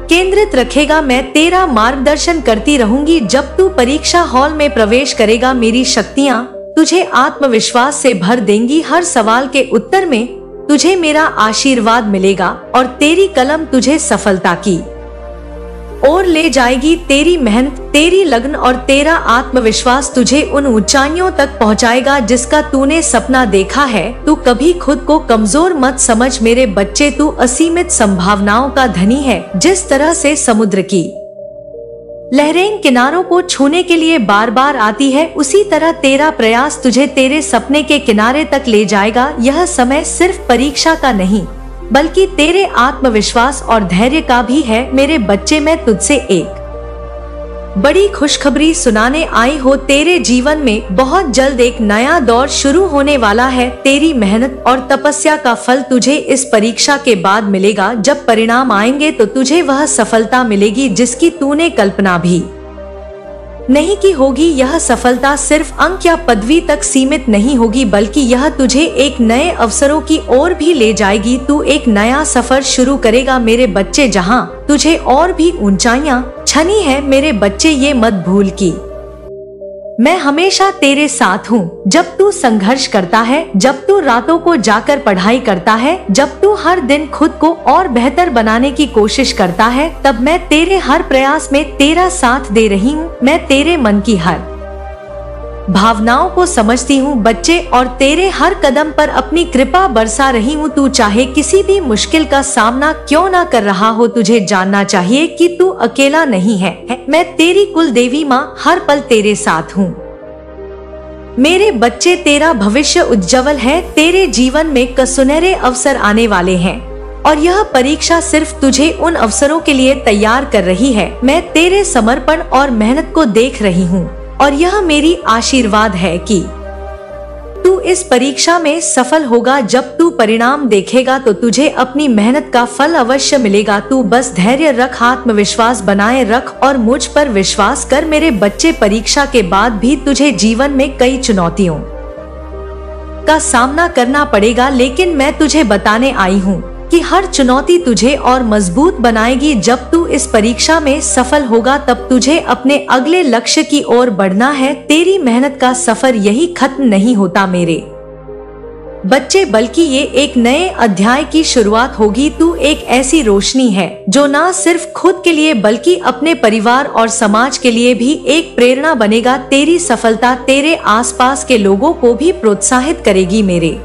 केंद्रित रखेगा मैं तेरा मार्गदर्शन करती रहूंगी। जब तू परीक्षा हॉल में प्रवेश करेगा मेरी शक्तियाँ तुझे आत्मविश्वास से भर देंगी। हर सवाल के उत्तर में तुझे मेरा आशीर्वाद मिलेगा और तेरी कलम तुझे सफलता की ओर ले जाएगी। तेरी मेहनत, तेरी लगन और तेरा आत्मविश्वास तुझे उन ऊंचाइयों तक पहुंचाएगा जिसका तूने सपना देखा है। तू कभी खुद को कमजोर मत समझ मेरे बच्चे, तू असीमित संभावनाओं का धनी है। जिस तरह से समुद्र की लहरें किनारों को छूने के लिए बार बार आती है, उसी तरह तेरा प्रयास तुझे तेरे सपने के किनारे तक ले जाएगा। यह समय सिर्फ परीक्षा का नहीं बल्कि तेरे आत्मविश्वास और धैर्य का भी है। मेरे बच्चे, मैं तुझसे एक बड़ी खुशखबरी सुनाने आई हो। तेरे जीवन में बहुत जल्द एक नया दौर शुरू होने वाला है। तेरी मेहनत और तपस्या का फल तुझे इस परीक्षा के बाद मिलेगा। जब परिणाम आएंगे तो तुझे वह सफलता मिलेगी जिसकी तूने कल्पना भी नहीं की होगी। यह सफलता सिर्फ अंक या पदवी तक सीमित नहीं होगी बल्कि यह तुझे एक नए अवसरों की ओर भी ले जाएगी। तू एक नया सफर शुरू करेगा मेरे बच्चे, जहां तुझे और भी ऊंचाइयां छनी है। मेरे बच्चे, ये मत भूल कि मैं हमेशा तेरे साथ हूँ। जब तू संघर्ष करता है, जब तू रातों को जाकर पढ़ाई करता है, जब तू हर दिन खुद को और बेहतर बनाने की कोशिश करता है, तब मैं तेरे हर प्रयास में तेरा साथ दे रही हूँ। मैं तेरे मन की हर भावनाओं को समझती हूँ बच्चे, और तेरे हर कदम पर अपनी कृपा बरसा रही हूँ। तू चाहे किसी भी मुश्किल का सामना क्यों ना कर रहा हो, तुझे जानना चाहिए कि तू अकेला नहीं है। मैं तेरी कुल देवी माँ हर पल तेरे साथ हूँ। मेरे बच्चे, तेरा भविष्य उज्जवल है। तेरे जीवन में सुनहरे अवसर आने वाले हैं और यह परीक्षा सिर्फ तुझे उन अवसरों के लिए तैयार कर रही है। मैं तेरे समर्पण और मेहनत को देख रही हूँ और यह मेरी आशीर्वाद है कि तू इस परीक्षा में सफल होगा। जब तू परिणाम देखेगा तो तुझे अपनी मेहनत का फल अवश्य मिलेगा। तू बस धैर्य रख, आत्मविश्वास बनाए रख और मुझ पर विश्वास कर। मेरे बच्चे, परीक्षा के बाद भी तुझे जीवन में कई चुनौतियों का सामना करना पड़ेगा, लेकिन मैं तुझे बताने आई हूँ कि हर चुनौती तुझे और मजबूत बनाएगी। जब तू इस परीक्षा में सफल होगा तब तुझे अपने अगले लक्ष्य की ओर बढ़ना है। तेरी मेहनत का सफर यही खत्म नहीं होता मेरे बच्चे, बल्कि ये एक नए अध्याय की शुरुआत होगी। तू एक ऐसी रोशनी है जो ना सिर्फ खुद के लिए बल्कि अपने परिवार और समाज के लिए भी एक प्रेरणा बनेगा। तेरी सफलता तेरे आसपास के लोगों को भी प्रोत्साहित करेगी मेरे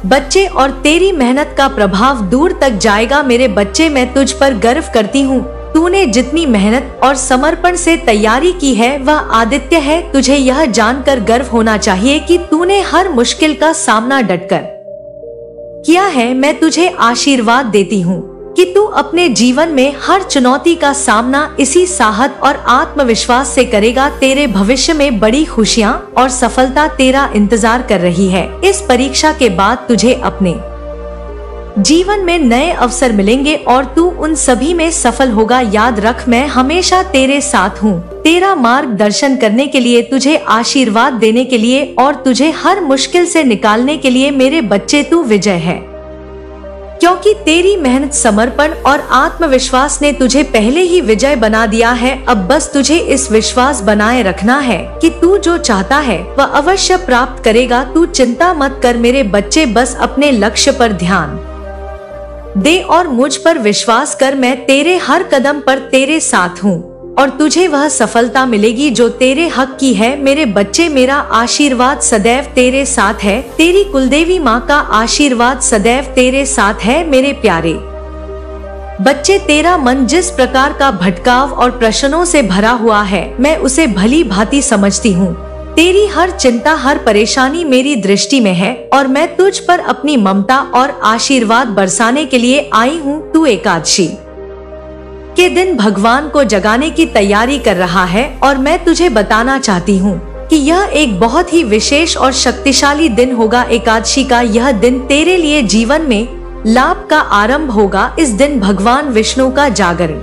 बच्चे, और तेरी मेहनत का प्रभाव दूर तक जाएगा। मेरे बच्चे, मैं तुझ पर गर्व करती हूँ। तूने जितनी मेहनत और समर्पण से तैयारी की है वह आदित्य है। तुझे यह जानकर गर्व होना चाहिए कि तूने हर मुश्किल का सामना डटकर किया है। मैं तुझे आशीर्वाद देती हूँ कि तू अपने जीवन में हर चुनौती का सामना इसी साहस और आत्मविश्वास से करेगा। तेरे भविष्य में बड़ी खुशियाँ और सफलता तेरा इंतजार कर रही है। इस परीक्षा के बाद तुझे अपने जीवन में नए अवसर मिलेंगे और तू उन सभी में सफल होगा। याद रख, मैं हमेशा तेरे साथ हूँ, तेरा मार्गदर्शन करने के लिए, तुझे आशीर्वाद देने के लिए और तुझे हर मुश्किल से निकालने के लिए। मेरे बच्चे, तू विजय है, क्योंकि तेरी मेहनत, समर्पण और आत्मविश्वास ने तुझे पहले ही विजय बना दिया है। अब बस तुझे इस विश्वास बनाए रखना है कि तू जो चाहता है वह अवश्य प्राप्त करेगा। तू चिंता मत कर मेरे बच्चे, बस अपने लक्ष्य पर ध्यान दे और मुझ पर विश्वास कर। मैं तेरे हर कदम पर तेरे साथ हूँ और तुझे वह सफलता मिलेगी जो तेरे हक की है। मेरे बच्चे, मेरा आशीर्वाद सदैव तेरे साथ है। तेरी कुलदेवी माँ का आशीर्वाद सदैव तेरे साथ है। मेरे प्यारे बच्चे, तेरा मन जिस प्रकार का भटकाव और प्रश्नों से भरा हुआ है, मैं उसे भली भांति समझती हूँ। तेरी हर चिंता, हर परेशानी मेरी दृष्टि में है और मैं तुझ पर अपनी ममता और आशीर्वाद बरसाने के लिए आई हूँ। तू एकादशी के दिन भगवान को जगाने की तैयारी कर रहा है और मैं तुझे बताना चाहती हूँ कि यह एक बहुत ही विशेष और शक्तिशाली दिन होगा। एकादशी का यह दिन तेरे लिए जीवन में लाभ का आरंभ होगा। इस दिन भगवान विष्णु का जागरण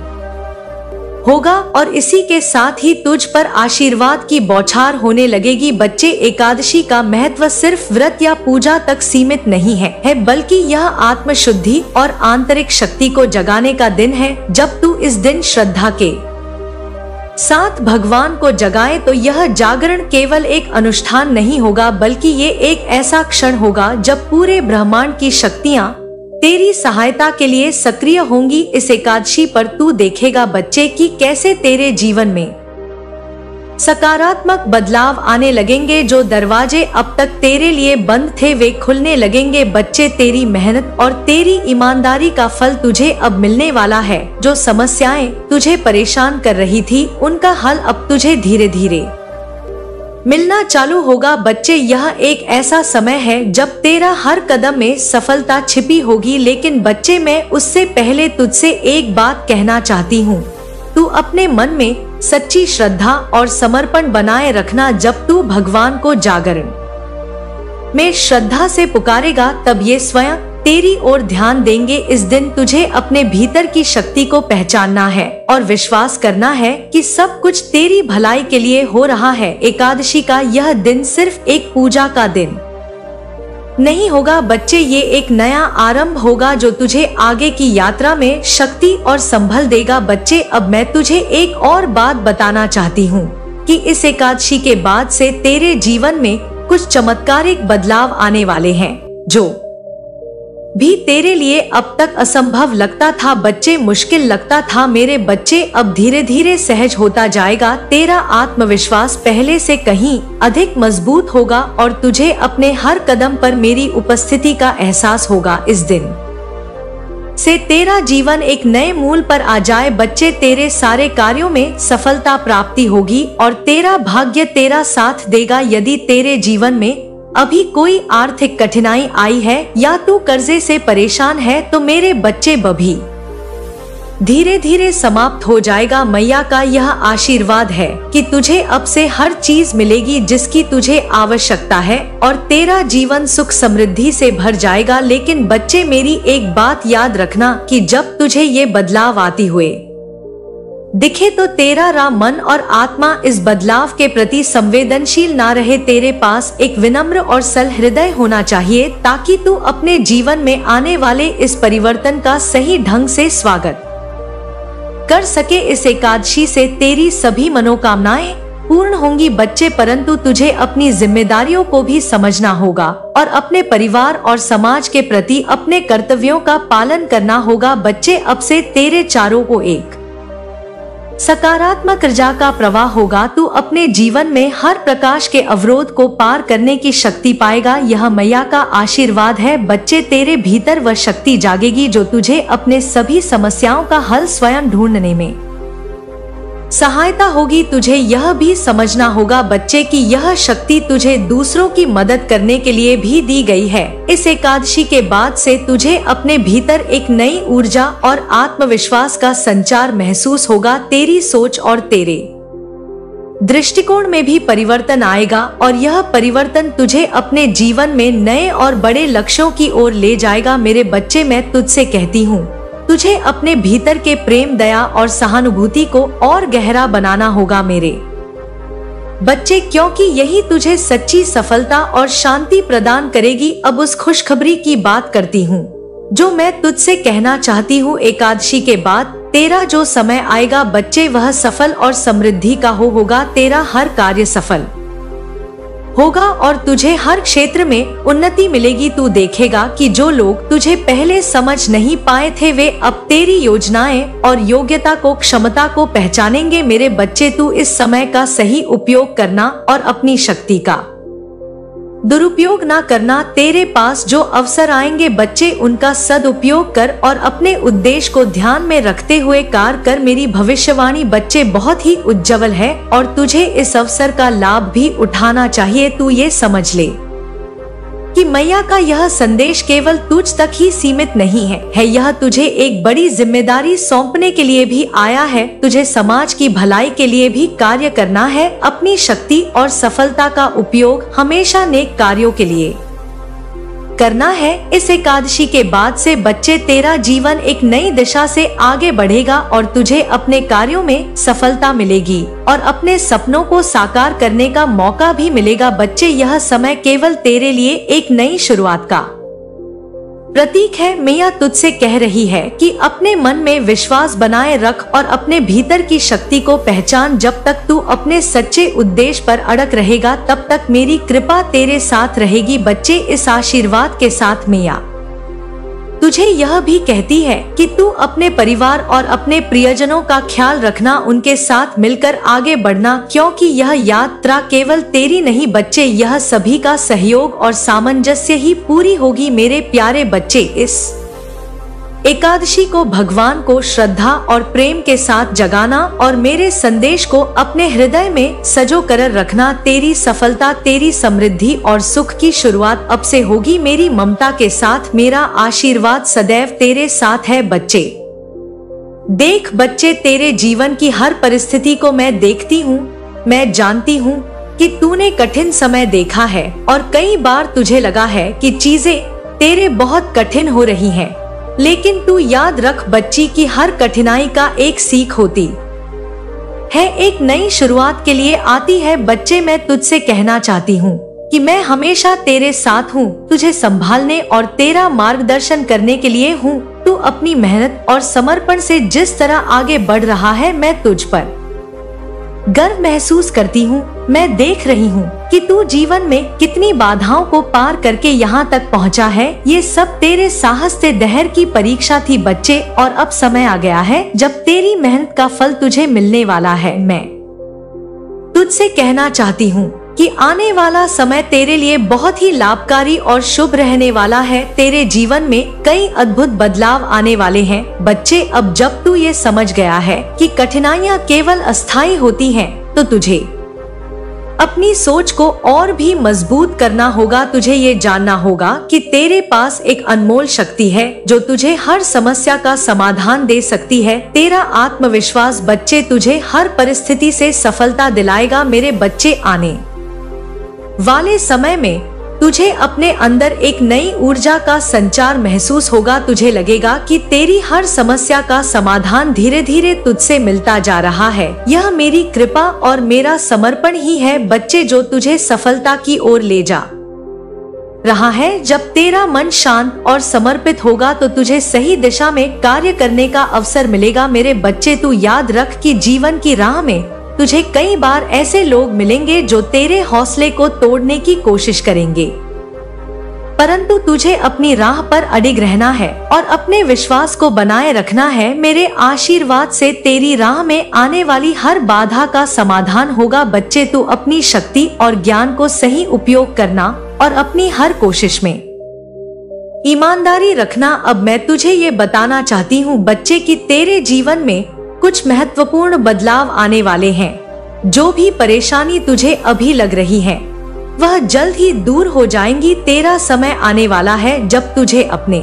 होगा और इसी के साथ ही तुझ पर आशीर्वाद की बौछार होने लगेगी। बच्चे, एकादशी का महत्व सिर्फ व्रत या पूजा तक सीमित नहीं है, बल्कि यह आत्मशुद्धि और आंतरिक शक्ति को जगाने का दिन है। जब तू इस दिन श्रद्धा के साथ भगवान को जगाए तो यह जागरण केवल एक अनुष्ठान नहीं होगा, बल्कि ये एक ऐसा क्षण होगा जब पूरे ब्रह्मांड की शक्तियाँ तेरी सहायता के लिए सक्रिय होंगी। इस एकादशी पर तू देखेगा बच्चे कि कैसे तेरे जीवन में सकारात्मक बदलाव आने लगेंगे। जो दरवाजे अब तक तेरे लिए बंद थे वे खुलने लगेंगे। बच्चे, तेरी मेहनत और तेरी ईमानदारी का फल तुझे अब मिलने वाला है। जो समस्याएं तुझे परेशान कर रही थी उनका हल अब तुझे धीरे धीरे मिलना चालू होगा। बच्चे, यह एक ऐसा समय है जब तेरा हर कदम में सफलता छिपी होगी। लेकिन बच्चे, मैं उससे पहले तुझसे एक बात कहना चाहती हूँ। तू अपने मन में सच्ची श्रद्धा और समर्पण बनाए रखना। जब तू भगवान को जागरण में श्रद्धा से पुकारेगा तब ये स्वयं तेरी ओर ध्यान देंगे। इस दिन तुझे अपने भीतर की शक्ति को पहचानना है और विश्वास करना है कि सब कुछ तेरी भलाई के लिए हो रहा है। एकादशी का यह दिन सिर्फ एक पूजा का दिन नहीं होगा बच्चे, ये एक नया आरंभ होगा जो तुझे आगे की यात्रा में शक्ति और संभल देगा। बच्चे, अब मैं तुझे एक और बात बताना चाहती हूँ कि इस एकादशी के बाद से तेरे जीवन में कुछ चमत्कारिक बदलाव आने वाले हैं जो भी तेरे लिए अब तक असंभव लगता था बच्चे, मुश्किल लगता था मेरे बच्चे, अब धीरे धीरे सहज होता जाएगा। तेरा आत्मविश्वास पहले से कहीं अधिक मजबूत होगा और तुझे अपने हर कदम पर मेरी उपस्थिति का एहसास होगा। इस दिन से तेरा जीवन एक नए मूल पर आ जाए बच्चे, तेरे सारे कार्यों में सफलता प्राप्ति होगी और तेरा भाग्य तेरा साथ देगा। यदि तेरे जीवन में अभी कोई आर्थिक कठिनाई आई है या तू कर्जे से परेशान है तो मेरे बच्चे भी धीरे धीरे समाप्त हो जाएगा। मैया का यह आशीर्वाद है कि तुझे अब से हर चीज मिलेगी जिसकी तुझे आवश्यकता है और तेरा जीवन सुख समृद्धि से भर जाएगा। लेकिन बच्चे मेरी एक बात याद रखना कि जब तुझे ये बदलाव आती हुए दिखे तो तेरा मन और आत्मा इस बदलाव के प्रति संवेदनशील ना रहे। तेरे पास एक विनम्र और सरल हृदय होना चाहिए ताकि तू अपने जीवन में आने वाले इस परिवर्तन का सही ढंग से स्वागत कर सके। इस एकादशी से तेरी सभी मनोकामनाएं पूर्ण होंगी बच्चे, परंतु तुझे अपनी जिम्मेदारियों को भी समझना होगा और अपने परिवार और समाज के प्रति अपने कर्तव्यों का पालन करना होगा बच्चे। अब से तेरे चारों को एक सकारात्मक ऊर्जा का प्रवाह होगा। तू अपने जीवन में हर प्रकाश के अवरोध को पार करने की शक्ति पाएगा। यह मैया का आशीर्वाद है बच्चे, तेरे भीतर वह शक्ति जागेगी जो तुझे अपने सभी समस्याओं का हल स्वयं ढूंढने में सहायता होगी। तुझे यह भी समझना होगा बच्चे कि यह शक्ति तुझे दूसरों की मदद करने के लिए भी दी गई है। इस एकादशी के बाद से तुझे अपने भीतर एक नई ऊर्जा और आत्मविश्वास का संचार महसूस होगा। तेरी सोच और तेरे दृष्टिकोण में भी परिवर्तन आएगा और यह परिवर्तन तुझे अपने जीवन में नए और बड़े लक्ष्यों की ओर ले जाएगा। मेरे बच्चे, मैं तुझसे कहती हूँ, तुझे अपने भीतर के प्रेम, दया और सहानुभूति को और गहरा बनाना होगा मेरे बच्चे, क्योंकि यही तुझे सच्ची सफलता और शांति प्रदान करेगी। अब उस खुशखबरी की बात करती हूँ जो मैं तुझसे कहना चाहती हूँ। एकादशी के बाद तेरा जो समय आएगा बच्चे, वह सफल और समृद्धि का होगा। तेरा हर कार्य सफल होगा और तुझे हर क्षेत्र में उन्नति मिलेगी। तू देखेगा कि जो लोग तुझे पहले समझ नहीं पाए थे वे अब तेरी योजनाएं और योग्यता को, क्षमता को पहचानेंगे। मेरे बच्चे, तू इस समय का सही उपयोग करना और अपनी शक्ति का दुरुपयोग ना करना। तेरे पास जो अवसर आएंगे बच्चे, उनका सदुपयोग कर और अपने उद्देश्य को ध्यान में रखते हुए कार्य कर। मेरी भविष्यवाणी बच्चे बहुत ही उज्जवल है और तुझे इस अवसर का लाभ भी उठाना चाहिए। तू ये समझ ले कि मैया का यह संदेश केवल तुझ तक ही सीमित नहीं है, यह तुझे एक बड़ी जिम्मेदारी सौंपने के लिए भी आया है। तुझे समाज की भलाई के लिए भी कार्य करना है। अपनी शक्ति और सफलता का उपयोग हमेशा नेक कार्यों के लिए करना है। इस एकादशी के बाद से बच्चे, तेरा जीवन एक नई दिशा से आगे बढ़ेगा और तुझे अपने कार्यों में सफलता मिलेगी और अपने सपनों को साकार करने का मौका भी मिलेगा बच्चे। यह समय केवल तेरे लिए एक नई शुरुआत का प्रतीक है। मैया तुझसे कह रही है कि अपने मन में विश्वास बनाए रख और अपने भीतर की शक्ति को पहचान। जब तक तू अपने सच्चे उद्देश्य पर अड़क रहेगा तब तक मेरी कृपा तेरे साथ रहेगी बच्चे। इस आशीर्वाद के साथ मैया तुझे यह भी कहती है कि तू अपने परिवार और अपने प्रियजनों का ख्याल रखना, उनके साथ मिलकर आगे बढ़ना, क्योंकि यह यात्रा केवल तेरी नहीं बच्चे, यह सभी का सहयोग और सामंजस्य ही पूरी होगी। मेरे प्यारे बच्चे, इस एकादशी को भगवान को श्रद्धा और प्रेम के साथ जगाना और मेरे संदेश को अपने हृदय में सजो कर रखना। तेरी सफलता, तेरी समृद्धि और सुख की शुरुआत अब से होगी। मेरी ममता के साथ मेरा आशीर्वाद सदैव तेरे साथ है बच्चे। देख बच्चे, तेरे जीवन की हर परिस्थिति को मैं देखती हूँ। मैं जानती हूँ कि तूने कठिन समय देखा है और कई बार तुझे लगा है कि चीजें तेरे बहुत कठिन हो रही हैं। लेकिन तू याद रख बच्ची कि हर कठिनाई का एक सीख होती है, एक नई शुरुआत के लिए आती है बच्चे। मैं तुझसे कहना चाहती हूँ कि मैं हमेशा तेरे साथ हूँ, तुझे संभालने और तेरा मार्गदर्शन करने के लिए हूँ। तू अपनी मेहनत और समर्पण से जिस तरह आगे बढ़ रहा है, मैं तुझ पर गर्व महसूस करती हूँ। मैं देख रही हूँ कि तू जीवन में कितनी बाधाओं को पार करके यहाँ तक पहुँचा है। ये सब तेरे साहस से दहर की परीक्षा थी बच्चे, और अब समय आ गया है जब तेरी मेहनत का फल तुझे मिलने वाला है। मैं तुझसे कहना चाहती हूँ कि आने वाला समय तेरे लिए बहुत ही लाभकारी और शुभ रहने वाला है। तेरे जीवन में कई अद्भुत बदलाव आने वाले हैं बच्चे। अब जब तू ये समझ गया है कि कठिनाइयाँ केवल अस्थायी होती हैं, तो तुझे अपनी सोच को और भी मजबूत करना होगा। तुझे ये जानना होगा कि तेरे पास एक अनमोल शक्ति है जो तुझे हर समस्या का समाधान दे सकती है। तेरा आत्मविश्वास बच्चे तुझे हर परिस्थिति से सफलता दिलाएगा। मेरे बच्चे, आने वाले समय में तुझे अपने अंदर एक नई ऊर्जा का संचार महसूस होगा। तुझे लगेगा कि तेरी हर समस्या का समाधान धीरे धीरे तुझसे मिलता जा रहा है। यह मेरी कृपा और मेरा समर्पण ही है बच्चे, जो तुझे सफलता की ओर ले जा रहा है। जब तेरा मन शांत और समर्पित होगा तो तुझे सही दिशा में कार्य करने का अवसर मिलेगा। मेरे बच्चे, तू याद रख कि जीवन की राह में तुझे कई बार ऐसे लोग मिलेंगे जो तेरे हौसले को तोड़ने की कोशिश करेंगे, परंतु तुझे अपनी राह पर अडिग रहना है और अपने विश्वास को बनाए रखना है। मेरे आशीर्वाद से तेरी राह में आने वाली हर बाधा का समाधान होगा बच्चे। तू अपनी शक्ति और ज्ञान को सही उपयोग करना और अपनी हर कोशिश में ईमानदारी रखना। अब मैं तुझे ये बताना चाहती हूँ बच्चे कि तेरे जीवन में कुछ महत्वपूर्ण बदलाव आने वाले हैं। जो भी परेशानी तुझे अभी लग रही है वह जल्द ही दूर हो जाएंगी। तेरा समय आने वाला है जब तुझे अपने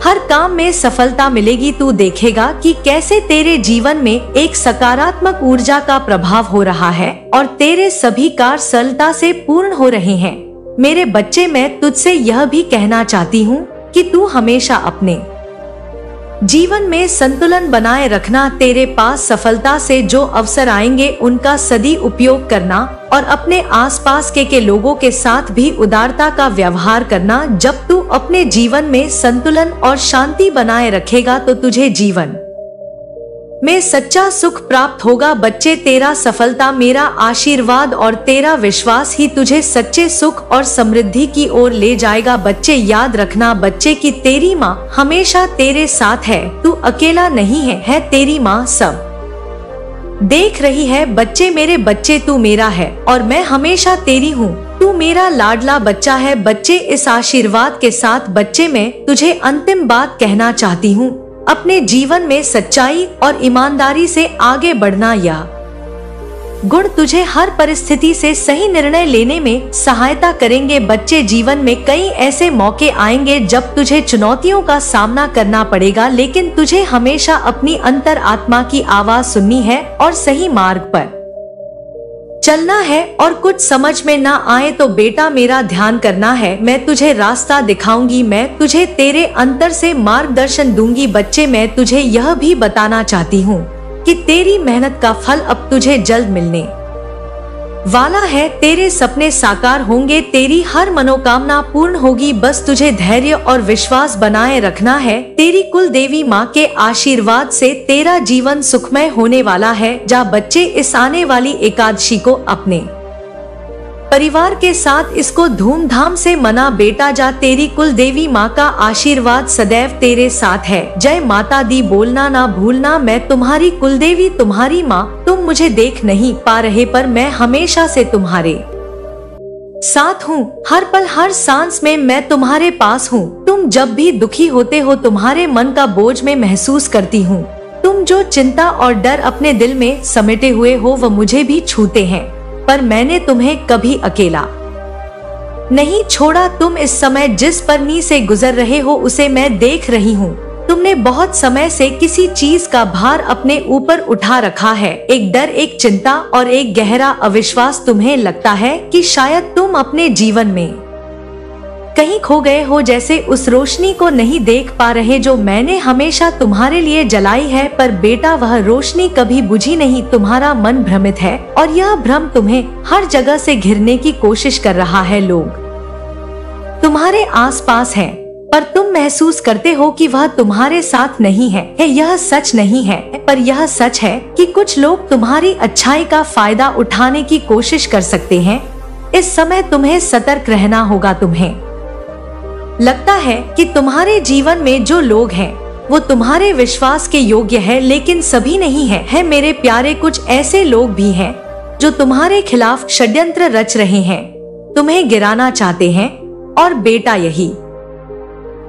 हर काम में सफलता मिलेगी। तू देखेगा कि कैसे तेरे जीवन में एक सकारात्मक ऊर्जा का प्रभाव हो रहा है और तेरे सभी कार्य सरलता से पूर्ण हो रहे हैं। मेरे बच्चे, मैं तुझसे यह भी कहना चाहती हूँ कि तू हमेशा अपने जीवन में संतुलन बनाए रखना। तेरे पास सफलता से जो अवसर आएंगे उनका सदी उपयोग करना और अपने आसपास के लोगों के साथ भी उदारता का व्यवहार करना। जब तू अपने जीवन में संतुलन और शांति बनाए रखेगा तो तुझे जीवन में सच्चा सुख प्राप्त होगा बच्चे। तेरा सफलता मेरा आशीर्वाद और तेरा विश्वास ही तुझे सच्चे सुख और समृद्धि की ओर ले जाएगा बच्चे। याद रखना बच्चे कि तेरी माँ हमेशा तेरे साथ है। तू अकेला नहीं है, तेरी माँ सब देख रही है बच्चे। मेरे बच्चे, तू मेरा है और मैं हमेशा तेरी हूँ। तू मेरा लाडला बच्चा है बच्चे। इस आशीर्वाद के साथ बच्चे, मैं तुझे अंतिम बात कहना चाहती हूँ, अपने जीवन में सच्चाई और ईमानदारी से आगे बढ़ना। यह गुण तुझे हर परिस्थिति से सही निर्णय लेने में सहायता करेंगे बच्चे। जीवन में कई ऐसे मौके आएंगे जब तुझे चुनौतियों का सामना करना पड़ेगा, लेकिन तुझे हमेशा अपनी अंतर आत्मा की आवाज सुननी है और सही मार्ग पर चलना है। और कुछ समझ में ना आए तो बेटा मेरा ध्यान करना है, मैं तुझे रास्ता दिखाऊंगी, मैं तुझे तेरे अंतर से मार्गदर्शन दूंगी बच्चे। मैं तुझे यह भी बताना चाहती हूँ कि तेरी मेहनत का फल अब तुझे जल्द मिलने वाला है। तेरे सपने साकार होंगे, तेरी हर मनोकामना पूर्ण होगी। बस तुझे धैर्य और विश्वास बनाए रखना है। तेरी कुल देवी माँ के आशीर्वाद से तेरा जीवन सुखमय होने वाला है। जा बच्चे, इस आने वाली एकादशी को अपने परिवार के साथ इसको धूमधाम से मना बेटा। जा, तेरी कुल देवी माँ का आशीर्वाद सदैव तेरे साथ है। जय माता दी बोलना ना भूलना। मैं तुम्हारी कुलदेवी, तुम्हारी माँ। तुम मुझे देख नहीं पा रहे पर मैं हमेशा से तुम्हारे साथ हूँ। हर पल हर सांस में मैं तुम्हारे पास हूँ। तुम जब भी दुखी होते हो, तुम्हारे मन का बोझ में महसूस करती हूँ। तुम जो चिंता और डर अपने दिल में समेटे हुए हो वह मुझे भी छूते हैं, पर मैंने तुम्हें कभी अकेला नहीं छोड़ा। तुम इस समय जिस परनी से गुजर रहे हो उसे मैं देख रही हूँ। तुमने बहुत समय से किसी चीज का भार अपने ऊपर उठा रखा है। एक डर, एक चिंता और एक गहरा अविश्वास। तुम्हें लगता है कि शायद तुम अपने जीवन में कहीं खो गए हो, जैसे उस रोशनी को नहीं देख पा रहे जो मैंने हमेशा तुम्हारे लिए जलाई है। पर बेटा, वह रोशनी कभी बुझी नहीं। तुम्हारा मन भ्रमित है और यह भ्रम तुम्हें हर जगह से घिरने की कोशिश कर रहा है। लोग तुम्हारे आसपास हैं पर तुम महसूस करते हो कि वह तुम्हारे साथ नहीं है। यह सच नहीं है, पर यह सच है कि कुछ लोग तुम्हारी अच्छाई का फायदा उठाने की कोशिश कर सकते हैं। इस समय तुम्हें सतर्क रहना होगा। तुम्हें लगता है कि तुम्हारे जीवन में जो लोग हैं वो तुम्हारे विश्वास के योग्य है, लेकिन सभी नहीं है मेरे प्यारे। कुछ ऐसे लोग भी हैं जो तुम्हारे खिलाफ षड्यंत्र रच रहे हैं, तुम्हें गिराना चाहते हैं। और बेटा, यही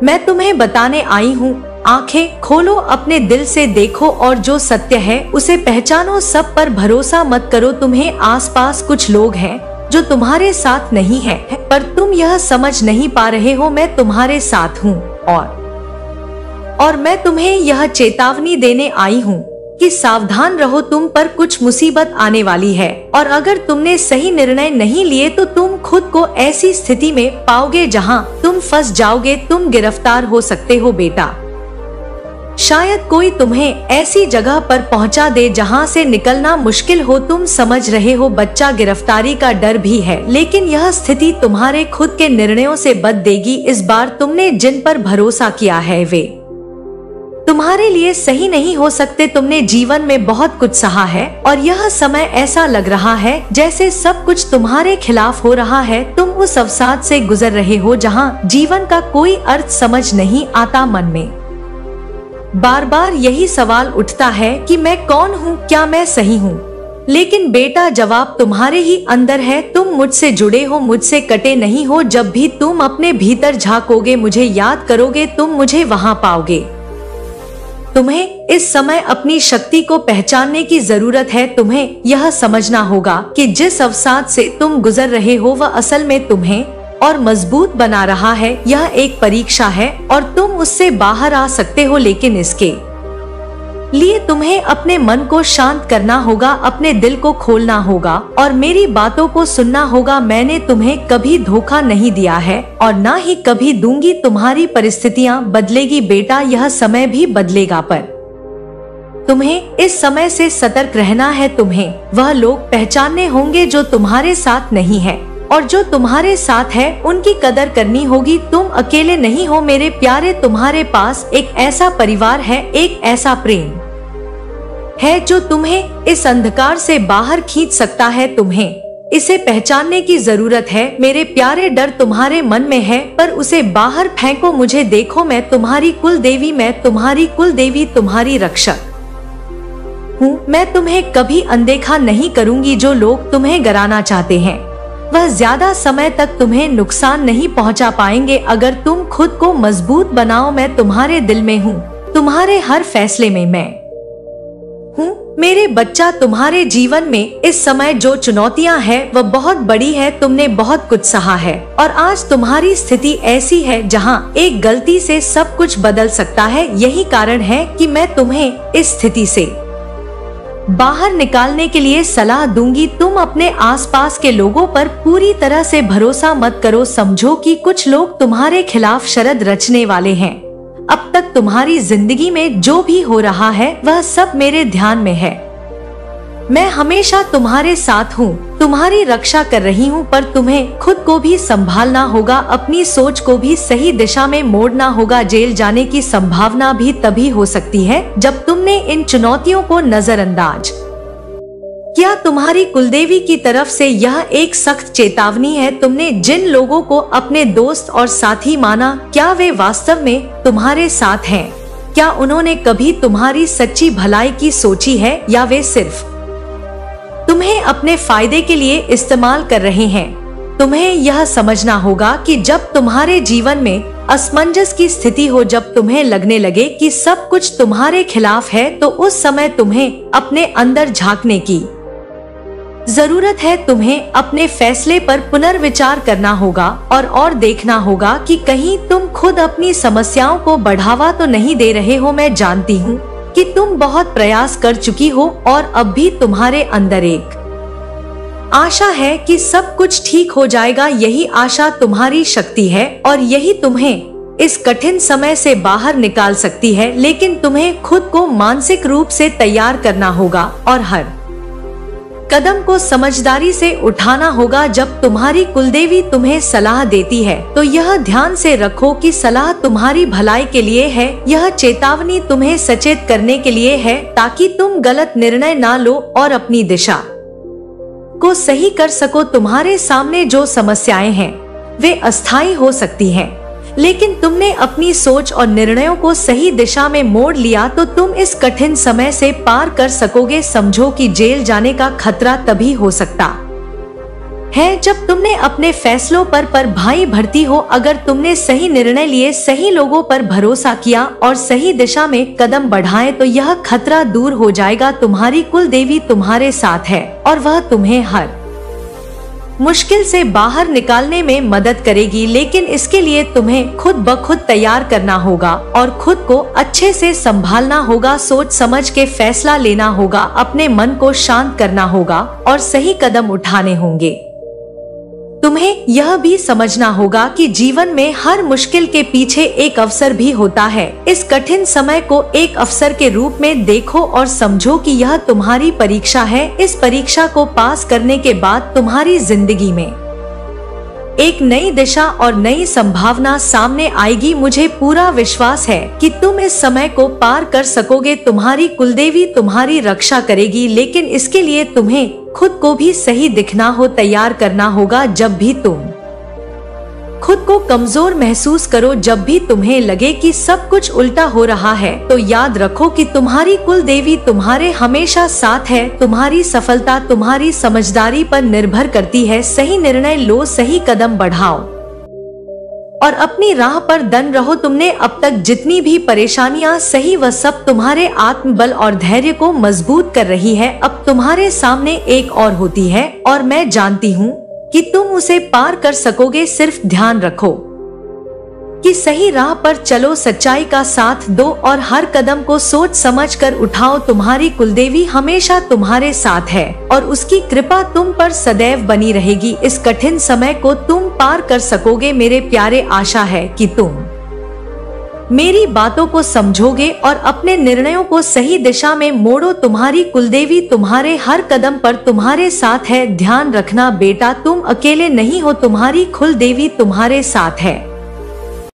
मैं तुम्हें बताने आई हूँ। आंखें खोलो, अपने दिल से देखो और जो सत्य है उसे पहचानो। सब पर भरोसा मत करो। तुम्हें आसपास कुछ लोग हैं जो तुम्हारे साथ नहीं है, पर तुम यह समझ नहीं पा रहे हो। मैं तुम्हारे साथ हूँ और मैं तुम्हें यह चेतावनी देने आई हूँ कि सावधान रहो। तुम पर कुछ मुसीबत आने वाली है और अगर तुमने सही निर्णय नहीं लिए तो तुम खुद को ऐसी स्थिति में पाओगे जहाँ तुम फंस जाओगे। तुम गिरफ्तार हो सकते हो बेटा। शायद कोई तुम्हें ऐसी जगह पर पहुंचा दे जहां से निकलना मुश्किल हो। तुम समझ रहे हो बच्चा, गिरफ्तारी का डर भी है, लेकिन यह स्थिति तुम्हारे खुद के निर्णयों से बच देगी। इस बार तुमने जिन पर भरोसा किया है वे तुम्हारे लिए सही नहीं हो सकते। तुमने जीवन में बहुत कुछ सहा है और यह समय ऐसा लग रहा है जैसे सब कुछ तुम्हारे खिलाफ हो रहा है। तुम उस अवसाद से गुजर रहे हो जहां जीवन का कोई अर्थ समझ नहीं आता। मन में बार बार यही सवाल उठता है कि मैं कौन हूँ, क्या मैं सही हूँ? लेकिन बेटा, जवाब तुम्हारे ही अंदर है। तुम मुझसे जुड़े हो, मुझसे कटे नहीं हो। जब भी तुम अपने भीतर झांकोगे, मुझे याद करोगे, तुम मुझे वहाँ पाओगे। तुम्हें इस समय अपनी शक्ति को पहचानने की जरूरत है। तुम्हें यह समझना होगा कि जिस अवसाद से तुम गुजर रहे हो वह असल में तुम्हें और मजबूत बना रहा है। यह एक परीक्षा है और तुम उससे बाहर आ सकते हो, लेकिन इसके लिए तुम्हें अपने मन को शांत करना होगा, अपने दिल को खोलना होगा और मेरी बातों को सुनना होगा। मैंने तुम्हें कभी धोखा नहीं दिया है और ना ही कभी दूंगी। तुम्हारी परिस्थितियां बदलेगी बेटा, यह समय भी बदलेगा, पर तुम्हें इस समय से सतर्क रहना है। तुम्हें वह लोग पहचानने होंगे जो तुम्हारे साथ नहीं है और जो तुम्हारे साथ है उनकी कदर करनी होगी। तुम अकेले नहीं हो मेरे प्यारे। तुम्हारे पास एक ऐसा परिवार है, एक ऐसा प्रेम है जो तुम्हें इस अंधकार से बाहर खींच सकता है। तुम्हें इसे पहचानने की जरूरत है मेरे प्यारे। डर तुम्हारे मन में है पर उसे बाहर फेंको। मुझे देखो, मैं तुम्हारी कुल देवी, मैं तुम्हारी कुल देवी, तुम्हारी रक्षक हूँ। मैं तुम्हें कभी अनदेखा नहीं करूँगी। जो लोग तुम्हें गिराना चाहते हैं वह ज्यादा समय तक तुम्हें नुकसान नहीं पहुंचा पाएंगे अगर तुम खुद को मजबूत बनाओ। मैं तुम्हारे दिल में हूँ, तुम्हारे हर फैसले में मैं हूँ मेरे बच्चा। तुम्हारे जीवन में इस समय जो चुनौतियाँ हैं वह बहुत बड़ी है। तुमने बहुत कुछ सहा है और आज तुम्हारी स्थिति ऐसी है जहाँ एक गलती से सब कुछ बदल सकता है। यही कारण है कि मैं तुम्हें इस स्थिति से बाहर निकालने के लिए सलाह दूंगी। तुम अपने आसपास के लोगों पर पूरी तरह से भरोसा मत करो। समझो कि कुछ लोग तुम्हारे खिलाफ शरद रचने वाले हैं। अब तक तुम्हारी जिंदगी में जो भी हो रहा है वह सब मेरे ध्यान में है। मैं हमेशा तुम्हारे साथ हूँ, तुम्हारी रक्षा कर रही हूँ, पर तुम्हें खुद को भी संभालना होगा, अपनी सोच को भी सही दिशा में मोड़ना होगा। जेल जाने की संभावना भी तभी हो सकती है जब तुमने इन चुनौतियों को नजरअंदाज किया। तुम्हारी कुलदेवी की तरफ से यह एक सख्त चेतावनी है। तुमने जिन लोगों को अपने दोस्त और साथी माना, क्या वे वास्तव में तुम्हारे साथ हैं? क्या उन्होंने कभी तुम्हारी सच्ची भलाई की सोची है या वे सिर्फ तुम्हें अपने फायदे के लिए इस्तेमाल कर रहे हैं? तुम्हें यह समझना होगा कि जब तुम्हारे जीवन में असमंजस की स्थिति हो, जब तुम्हें लगने लगे कि सब कुछ तुम्हारे खिलाफ है, तो उस समय तुम्हें अपने अंदर झांकने की जरूरत है। तुम्हें अपने फैसले पर पुनर्विचार करना होगा और देखना होगा कि कहीं तुम खुद अपनी समस्याओं को बढ़ावा तो नहीं दे रहे हो। मैं जानती हूँ कि तुम बहुत प्रयास कर चुकी हो और अब भी तुम्हारे अंदर एक आशा है कि सब कुछ ठीक हो जाएगा। यही आशा तुम्हारी शक्ति है और यही तुम्हें इस कठिन समय से बाहर निकाल सकती है। लेकिन तुम्हें खुद को मानसिक रूप से तैयार करना होगा और हर कदम को समझदारी से उठाना होगा। जब तुम्हारी कुलदेवी तुम्हें सलाह देती है तो यह ध्यान से रखो कि सलाह तुम्हारी भलाई के लिए है। यह चेतावनी तुम्हें सचेत करने के लिए है ताकि तुम गलत निर्णय ना लो और अपनी दिशा को सही कर सको। तुम्हारे सामने जो समस्याएं हैं वे अस्थायी हो सकती हैं, लेकिन तुमने अपनी सोच और निर्णयों को सही दिशा में मोड़ लिया तो तुम इस कठिन समय से पार कर सकोगे। समझो कि जेल जाने का खतरा तभी हो सकता है जब तुमने अपने फैसलों पर भाई भरती हो। अगर तुमने सही निर्णय लिए, सही लोगों पर भरोसा किया और सही दिशा में कदम बढ़ाए तो यह खतरा दूर हो जाएगा। तुम्हारी कुलदेवी तुम्हारे साथ है और वह तुम्हें हर मुश्किल से बाहर निकालने में मदद करेगी, लेकिन इसके लिए तुम्हें खुद ब खुद तैयार करना होगा और खुद को अच्छे से संभालना होगा। सोच समझ के फैसला लेना होगा, अपने मन को शांत करना होगा और सही कदम उठाने होंगे। तुम्हें यह भी समझना होगा कि जीवन में हर मुश्किल के पीछे एक अवसर भी होता है। इस कठिन समय को एक अवसर के रूप में देखो और समझो कि यह तुम्हारी परीक्षा है। इस परीक्षा को पास करने के बाद तुम्हारी जिंदगी में एक नई दिशा और नई संभावना सामने आएगी। मुझे पूरा विश्वास है कि तुम इस समय को पार कर सकोगे। तुम्हारी कुलदेवी तुम्हारी रक्षा करेगी, लेकिन इसके लिए तुम्हें खुद को भी सही दिखना हो, तैयार करना होगा। जब भी तुम खुद को कमजोर महसूस करो, जब भी तुम्हें लगे कि सब कुछ उल्टा हो रहा है, तो याद रखो कि तुम्हारी कुलदेवी तुम्हारे हमेशा साथ है। तुम्हारी सफलता तुम्हारी समझदारी पर निर्भर करती है। सही निर्णय लो, सही कदम बढ़ाओ और अपनी राह पर दन रहो। तुमने अब तक जितनी भी परेशानियां सही, वह सब तुम्हारे आत्मबल और धैर्य को मजबूत कर रही है। अब तुम्हारे सामने एक और होती है और मैं जानती हूँ कि तुम उसे पार कर सकोगे। सिर्फ ध्यान रखो कि सही राह पर चलो, सच्चाई का साथ दो और हर कदम को सोच समझ कर उठाओ। तुम्हारी कुलदेवी हमेशा तुम्हारे साथ है और उसकी कृपा तुम पर सदैव बनी रहेगी। इस कठिन समय को तुम पार कर सकोगे मेरे प्यारे। आशा है कि तुम मेरी बातों को समझोगे और अपने निर्णयों को सही दिशा में मोड़ो। तुम्हारी कुलदेवी तुम्हारे हर कदम पर तुम्हारे साथ है। ध्यान रखना बेटा, तुम अकेले नहीं हो, तुम्हारी कुलदेवी तुम्हारे साथ है।